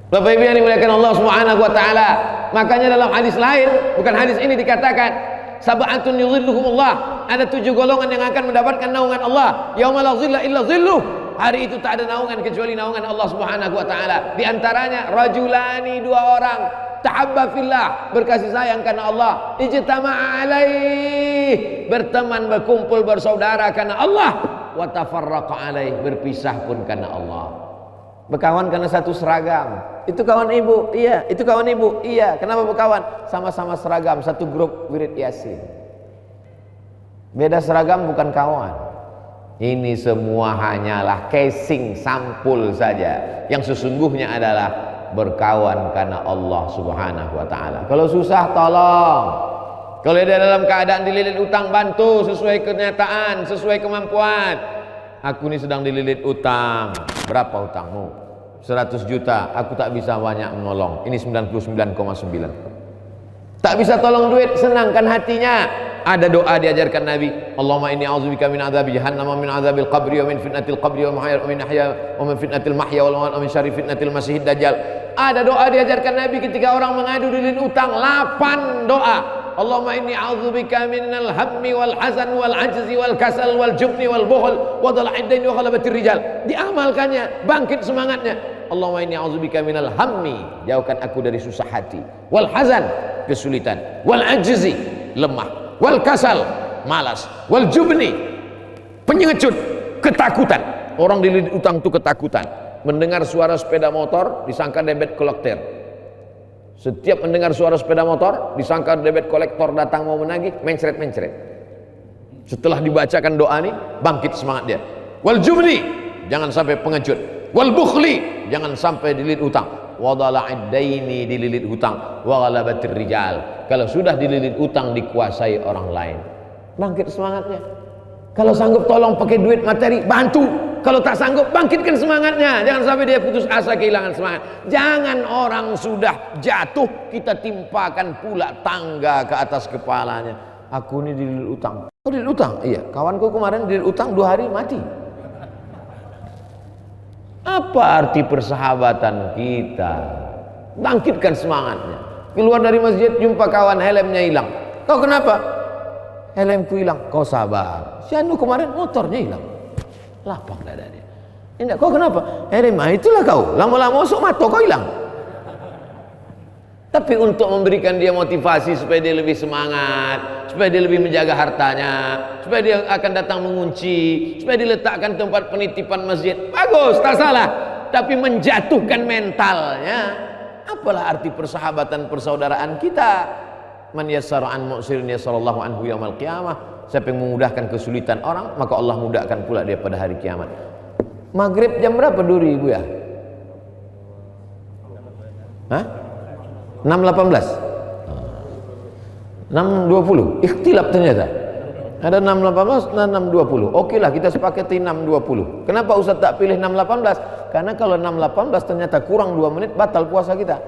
Bapak Ibu yang dimuliakan Allah Subhanahu wa taala. Makanya dalam hadis lain, bukan hadis ini dikatakan, sab'atun yuzilluhumullah. Ada 7 golongan yang akan mendapatkan naungan Allah. Yauma la zilla illa zilluh. Hari itu tak ada naungan kecuali naungan Allah Subhanahu wa taala. Di antaranya rajulani, 2 orang, tahabba fillah, berkasih sayang karena Allah, ijtama'a alaih, berteman, berkumpul, bersaudara karena Allah, wa tafarraqa alaih, berpisah pun karena Allah. Berkawan karena satu seragam. Itu kawan ibu, iya. Itu kawan ibu, iya. Kenapa berkawan? Sama-sama seragam, satu grup wirid Yasin. Beda seragam bukan kawan. Ini semua hanyalah casing, sampul saja. Yang sesungguhnya adalah berkawan karena Allah Subhanahu wa taala. Kalau susah tolong. Kalau dia dalam keadaan dililit utang, bantu sesuai kenyataan, sesuai kemampuan. Aku ini sedang dililit utang. Berapa utangmu? 100 juta. Aku tak bisa banyak menolong. Ini 99,9. Tak bisa tolong duit, senangkan hatinya. Ada doa diajarkan Nabi, Allahumma inni a'udzubika min adzabi jahannam wa min adzabil qabri wa min fitnatil qabri wa min ahya wa min fitnatil mahya wal mamat wa min syarri fitnatil masiihid dajjal. Ada doa diajarkan Nabi ketika orang mengadu dililit utang, 8 doa. Allahumma inni a'udzubika minal hammi wal hazan wal ajzi wal kasal wal jubni wal bukhl wa dhala'id daini wa ghalabatir rijal. Diamalkannya, bangkit semangatnya. Allahumma inni a'udzubika minal hammi, jauhkan aku dari susah hati, wal hazan, kesulitan, wal ajzi, lemah, wal kasal, malas, wal jubni, pengecut, ketakutan. Orang dililit utang itu ketakutan. Mendengar suara sepeda motor disangka debit kolektor. Setiap mendengar suara sepeda motor disangka debit kolektor datang mau menagih, mencret-mencret. Setelah dibacakan doa ini, bangkit semangat dia. Wal jubni, jangan sampai pengecut. Wal bukhli, jangan sampai dililit utang. Wa dhala'id daini, dililit hutang. Wa ghalabatir rijal, kalau sudah dililit utang dikuasai orang lain. Bangkit semangatnya. Kalau sanggup tolong pakai duit materi, bantu. Kalau tak sanggup, bangkitkan semangatnya. Jangan sampai dia putus asa, kehilangan semangat. Jangan orang sudah jatuh kita timpakan pula tangga ke atas kepalanya. Aku ini dililit utang. Oh, dililit utang? Iya, kawanku kemarin dililit utang 2 hari mati. Apa arti persahabatan kita? Bangkitkan semangatnya. Keluar dari masjid, jumpa kawan, helmnya hilang. Kau kenapa? Helmku hilang. Kau sabar. Si Anu kemarin motornya hilang. Lapang dada dia. Indah, kau kenapa? Helm, itulah kau. Lama-lama masuk mata kau hilang. Tapi untuk memberikan dia motivasi supaya dia lebih semangat, supaya dia lebih menjaga hartanya, supaya dia akan datang mengunci, supaya diletakkan tempat penitipan masjid. Bagus, tak salah. Tapi menjatuhkan mentalnya, apalah arti persahabatan persaudaraan kita? Man yassara an mu'sirin yassarallahu anhu yaumil qiyamah. Siapa yang memudahkan kesulitan orang, maka Allah mudahkan pula dia pada hari kiamat. Maghrib jam berapa duri ibu ya? Hah? 6.18? 6.20? Ikhtilaf ternyata. Ada 6.18 dan 6.20. Oke lah, kita sepakati 6.20. Kenapa Ustaz tak pilih 6.18? Karena kalau 6.18 ternyata kurang 2 menit, batal puasa kita.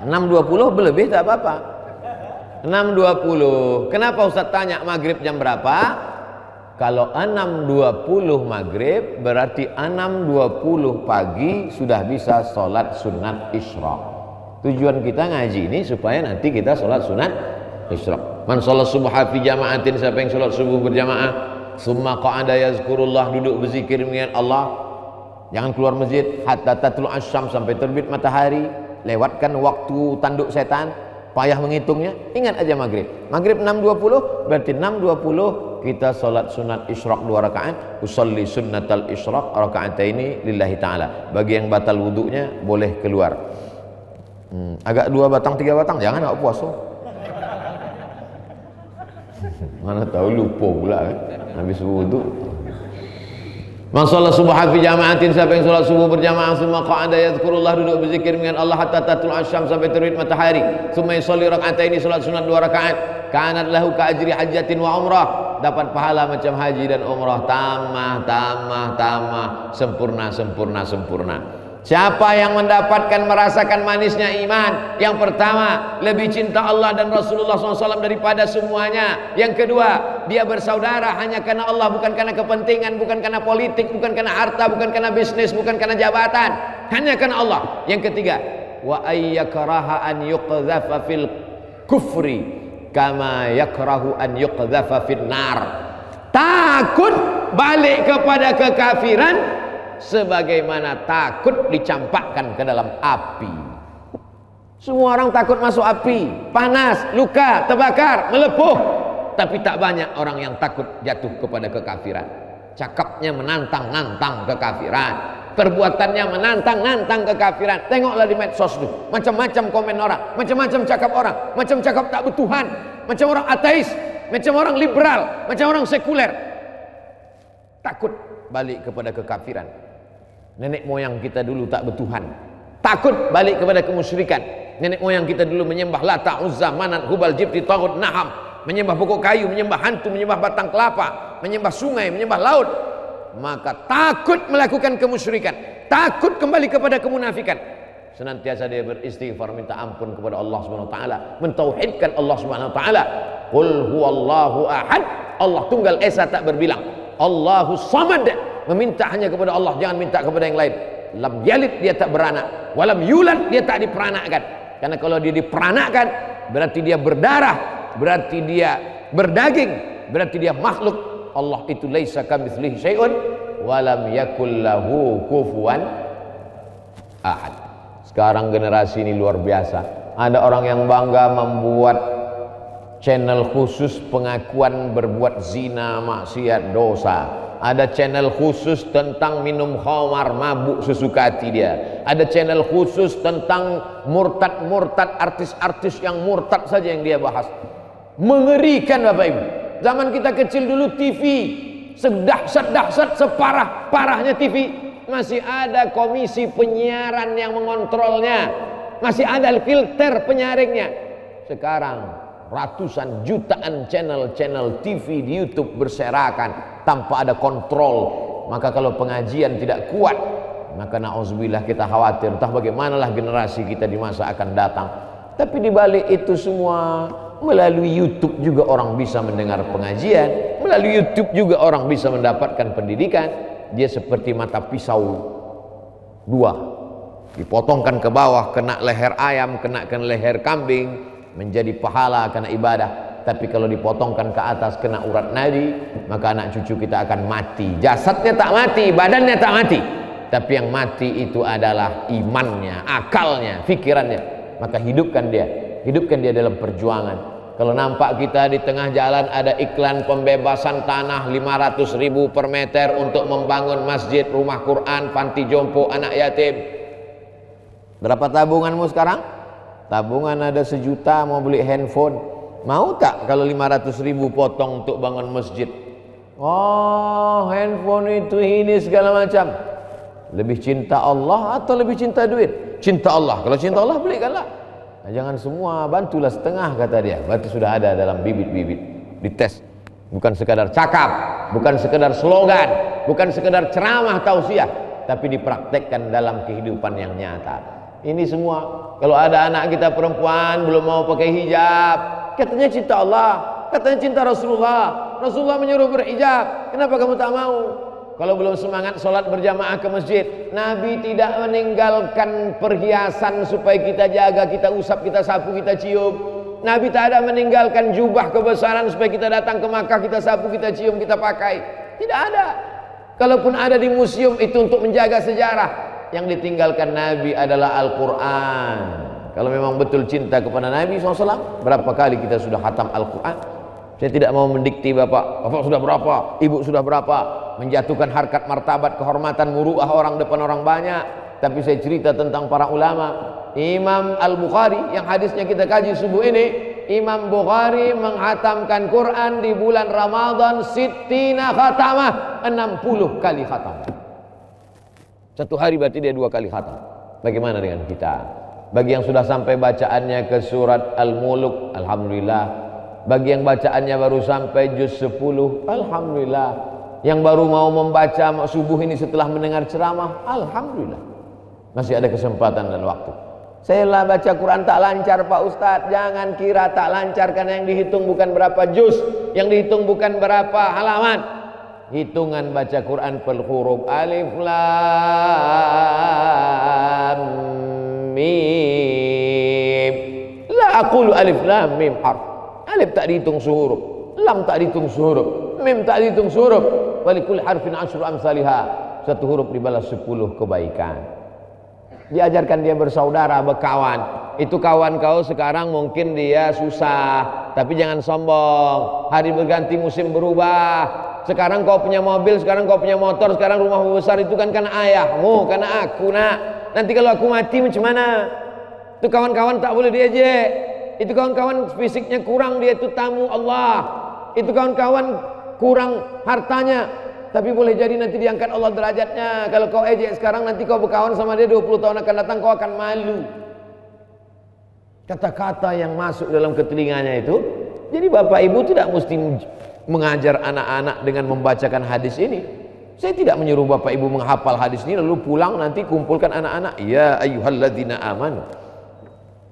6.20 berlebih tak apa-apa. 6.20. Kenapa Ustaz tanya maghrib jam berapa? Kalau 6.20 maghrib berarti 6.20 pagi sudah bisa sholat sunat isyraq. Tujuan kita ngaji ini supaya nanti kita sholat sunat isyraq. Man sholat subha fi jama'atin, siapa yang sholat subuh berjamaah, summa qa'ada yazkurullah, duduk berzikir mengingat Allah, jangan keluar masjid hatta tatlu asyam, sampai terbit matahari. Lewatkan waktu tanduk setan, payah menghitungnya, ingat aja maghrib. Maghrib 6.20 berarti 6.20 kita sholat sunat isyraq 2 rakaat. Usolli sunnatal isyraq raka'ataini lillahi ta'ala. Bagi yang batal wudunya boleh keluar. Agak 2 batang 3 batang, jangan nggak puasa. Mana tahu lupa pula kan, habis wudu. Man sholat subha fi jama'atin, siapa yang sholat subuh berjamaah, summa qa'ada yadhkurullah, duduk berzikir dengan Allah hatta tatul asyam, sampai terbit matahari. Summa yusolli raka'ataini, sholat sunat 2 rakaat. Kanat lahu ka ajri hajjatin wa umrah, dapat pahala macam haji dan umrah. Tamah, sempurna. Siapa yang mendapatkan, merasakan manisnya iman? Yang pertama, lebih cinta Allah dan Rasulullah SAW daripada semuanya. Yang kedua, dia bersaudara hanya karena Allah, bukan karena kepentingan, bukan karena politik, bukan karena harta, bukan karena bisnis, bukan karena jabatan, hanya karena Allah. Yang ketiga, wa ayyakraha an yuqdhafa fil kufri kama yakrahu an yuqdhafa fin nar. Takut balik kepada kekafiran sebagaimana takut dicampakkan ke dalam api. Semua orang takut masuk api, panas, luka, terbakar, melepuh. Tapi tak banyak orang yang takut jatuh kepada kekafiran. Cakapnya menantang-nantang kekafiran, perbuatannya menantang-nantang kekafiran. Tengoklah di medsos tuh, macam-macam komen orang, macam-macam cakap orang, macam cakap tak bertuhan, macam orang ateis, macam orang liberal, macam orang sekuler. Takut balik kepada kekafiran. Nenek moyang kita dulu tak bertuhan, takut balik kepada kemusyrikan. Nenek moyang kita dulu menyembah Lata, Uzza, Manat, Hubal, Jibti, Taghut, Naham, menyembah pokok kayu, menyembah hantu, menyembah batang kelapa, menyembah sungai, menyembah laut. Maka takut melakukan kemusyrikan, takut kembali kepada kemunafikan. Senantiasa dia beristighfar, minta ampun kepada Allah Subhanahu wa taala, mentauhidkan Allah Subhanahu wa taala. Qul huwallahu ahad, Allah tunggal esa tak berbilang. Allahu samad, meminta hanya kepada Allah, jangan minta kepada yang lain. Lam yalid, dia tak beranak, walam yulad, dia tak diperanakkan. Karena kalau dia diperanakkan berarti dia berdarah, berarti dia berdaging, berarti dia makhluk. Allah itu laisa kamitslihi syai'un wa lam yakul lahu kufuwan ahad. Sekarang generasi ini luar biasa. Ada orang yang bangga membuat channel khusus pengakuan berbuat zina, maksiat, dosa. Ada channel khusus tentang minum khamar, mabuk sesuka hati dia. Ada channel khusus tentang murtad-murtad, artis-artis yang murtad saja yang dia bahas. Mengerikan Bapak Ibu. Zaman kita kecil dulu TV, sedahsyat-dahsyat, separah-parahnya TV, masih ada komisi penyiaran yang mengontrolnya, masih ada filter penyaringnya. Sekarang ratusan jutaan channel-channel TV di YouTube berserakan tanpa ada kontrol. Maka kalau pengajian tidak kuat, maka na'udzubillah kita khawatir entah bagaimanalah generasi kita di masa akan datang. Tapi di balik itu semua, melalui YouTube juga orang bisa mendengar pengajian, melalui YouTube juga orang bisa mendapatkan pendidikan. Dia seperti mata pisau dua, dipotongkan ke bawah, kena leher ayam, kena leher kambing, menjadi pahala karena ibadah. Tapi kalau dipotongkan ke atas kena urat nadi, maka anak cucu kita akan mati. Jasadnya tak mati, badannya tak mati, tapi yang mati itu adalah imannya, akalnya, pikirannya. Maka hidupkan dia dalam perjuangan. Kalau nampak kita di tengah jalan ada iklan pembebasan tanah 500.000 per meter untuk membangun masjid, rumah Quran, panti jompo, anak yatim. Berapa tabunganmu sekarang? Tabungan ada 1 juta, mau beli handphone. Mau tak kalau 500.000 potong untuk bangun masjid? Oh, handphone itu ini segala macam. Lebih cinta Allah atau lebih cinta duit? Cinta Allah. Kalau cinta Allah belikanlah. Nah, jangan semua, bantulah setengah kata dia. Berarti sudah ada dalam bibit-bibit. Dites. Bukan sekadar cakap, bukan sekadar slogan, bukan sekadar ceramah tausiah, tapi dipraktekkan dalam kehidupan yang nyata. Ini semua. Kalau ada anak kita perempuan belum mau pakai hijab, katanya cinta Allah, katanya cinta Rasulullah. Rasulullah menyuruh berhijab, kenapa kamu tak mau? Kalau belum semangat sholat berjamaah ke masjid, Nabi tidak meninggalkan perhiasan supaya kita jaga, kita usap, kita sapu, kita cium. Nabi tak ada meninggalkan jubah kebesaran supaya kita datang ke Makkah, kita sapu, kita cium, kita pakai. Tidak ada. Kalaupun ada di museum itu untuk menjaga sejarah. Yang ditinggalkan Nabi adalah Al-Quran. Kalau memang betul cinta kepada Nabi SAW, berapa kali kita sudah khatam Al-Quran? Saya tidak mau mendikti bapak sudah berapa, ibu sudah berapa, menjatuhkan harkat martabat kehormatan muruah orang depan orang banyak. Tapi saya cerita tentang para ulama. Imam Al-Bukhari yang hadisnya kita kaji subuh ini, Imam Bukhari menghatamkan Quran di bulan Ramadan sittina khatamah, 60 kali khatam. Satu hari berarti dia 2 kali khatam. Bagaimana dengan kita? Bagi yang sudah sampai bacaannya ke surat Al-Muluk, alhamdulillah. Bagi yang bacaannya baru sampai juz 10, alhamdulillah. Yang baru mau membaca subuh ini setelah mendengar ceramah, alhamdulillah. Masih ada kesempatan dan waktu. Saya lah baca Quran tak lancar Pak Ustadz. Jangan kira tak lancar karena yang dihitung bukan berapa juz, yang dihitung bukan berapa halaman. Hitungan baca Quran per huruf, alif lam mim. La aqulu alif lam mim harf. Alif tak dihitung sehuruf, lam tak dihitung sehuruf, mim tak dihitung sehuruf. Walikul harfin asyru amsalihha. Satu huruf dibalas 10 kebaikan. Diajarkan dia bersaudara, berkawan. itu kawan kau sekarang mungkin dia susah, tapi jangan sombong. Hari berganti musim berubah. Sekarang kau punya mobil, sekarang kau punya motor, sekarang rumah besar, itu kan karena ayahmu, karena aku nak. Nanti kalau aku mati macam mana? Itu kawan-kawan tak boleh diejek. Itu kawan-kawan fisiknya kurang, dia itu tamu Allah. Itu kawan-kawan kurang hartanya, tapi boleh jadi nanti diangkat Allah derajatnya. Kalau kau ejek sekarang, nanti kau berkawan sama dia 20 tahun akan datang, kau akan malu. Kata-kata yang masuk dalam ketelinganya itu. Jadi bapak ibu tidak mesti mengajar anak-anak dengan membacakan hadis ini. Saya tidak menyuruh bapak ibu menghafal hadis ini lalu pulang nanti kumpulkan anak-anak. Ya ayyuhalladzina amanu.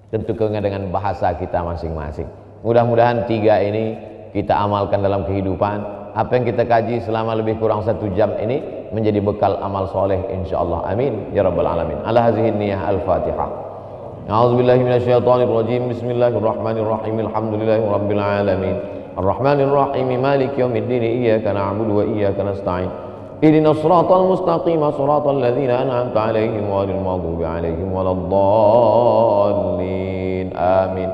Tentu dengan bahasa kita masing-masing. Mudah-mudahan 3 ini kita amalkan dalam kehidupan. Apa yang kita kaji selama lebih kurang 1 jam ini menjadi bekal amal soleh insyaallah. Amin ya rabbal alamin. Ala hazihi niyyah al-Fatihah. A'udzubillahi minasyaitonirrajim. Bismillahirrahmanirrahim. Alhamdulillahi rabbil alamin. Arrahmanirrahim. Maliki yaumiddin. Iyyaka na'budu wa iyyaka nasta'in. Ihdinas siratal mustaqim. Siratal ladzina an'amta 'alaihim ghairil maghdubi 'alaihim waladdallin. Amin.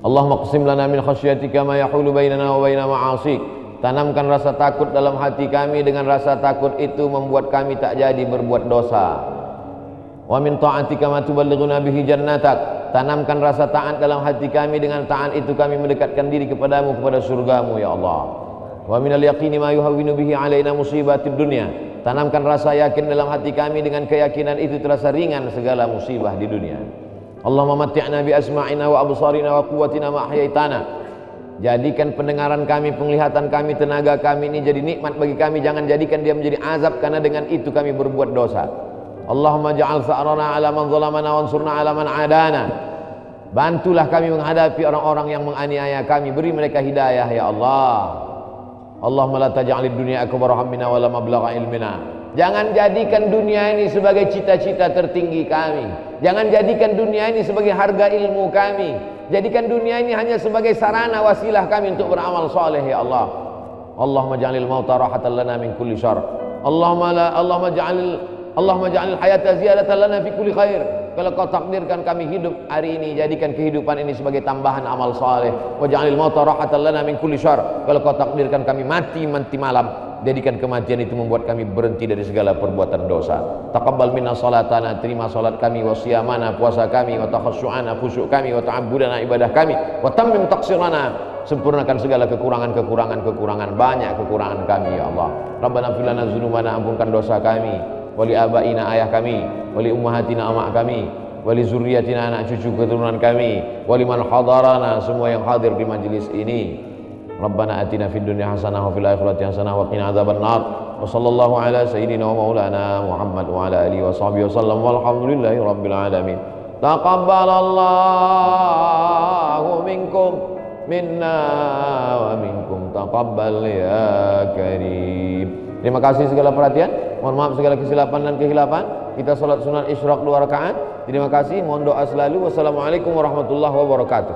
Allahumma qsim lana min khasyatika ma yahulu bainana wa baina ma'asik. Tanamkan rasa takut dalam hati kami, dengan rasa takut itu membuat kami tak jadi berbuat dosa. Wa min ta'atika ma tuballighuna bihi jannatak. Tanamkan rasa taat dalam hati kami, dengan taat itu kami mendekatkan diri kepadamu, kepada surgamu ya Allah. Wa minal yaqini ma yuhawwinu bihi alaina musibatid dunya. Tanamkan rasa yakin dalam hati kami, dengan keyakinan itu terasa ringan segala musibah di dunia. Allahumma matti'na bi asma'ina wa absarina wa quwwatina ma ahyaitana. Jadikan pendengaran kami, penglihatan kami, tenaga kami ini jadi nikmat bagi kami, jangan jadikan dia menjadi azab karena dengan itu kami berbuat dosa. Allahumma ja'al sa'rana 'ala man zalamana wansurna 'ala man 'adana. Bantulah kami menghadapi orang-orang yang menganiaya kami, beri mereka hidayah ya Allah. Allahumma la taj'alid dunya akbar hammina wa la mablagha ilmina. Jangan jadikan dunia ini sebagai cita-cita tertinggi kami. Jangan jadikan dunia ini sebagai harga ilmu kami. Jadikan dunia ini hanya sebagai sarana wasilah kami untuk beramal soleh ya Allah. Allahumma ja'alil mauta rahatan lana min kulli syarr. Allahumma ja'alil hayata ziyadatan lana fi kulli khair. Kalau kau takdirkan kami hidup hari ini, jadikan kehidupan ini sebagai tambahan amal saleh. Wa ja'alil mauta rahatan lana min kulli syarr. Kalau kau takdirkan kami mati malam, jadikan kematian itu membuat kami berhenti dari segala perbuatan dosa. Taqabbal minna salatana, terima salat kami, wa siyamana, puasa kami, wa takhasyu'ana, khusyuk kami, wa ta'abbudana, ibadah kami, wa tammim taqsirana, sempurnakan segala kekurangan banyak kekurangan kami ya Allah. Rabbana fil lana dzunubana, ampunkan dosa kami, wali abaina, ayah kami, wali ummahatina, amak kami, wali zurriyatina, anak cucu keturunan kami, wali man hadarana, semua yang hadir di majelis ini. Rabbana atina fid dunya hasanah wa fil akhirati hasanah wa qina adzabannar. Wa sallallahu ala sayyidina wa maulana Muhammad wa ala alihi wa sahbihi wasallam walhamdulillahi rabbil alamin. Taqabbalallahu minkum minna wa minkum taqabbal ya karim. Terima kasih segala perhatian. Mohon maaf segala kesilapan dan kehilapan. Kita salat sunat isyraq 2 rakaat. Terima kasih. Mohon doa selalu. Wassalamualaikum warahmatullahi wabarakatuh.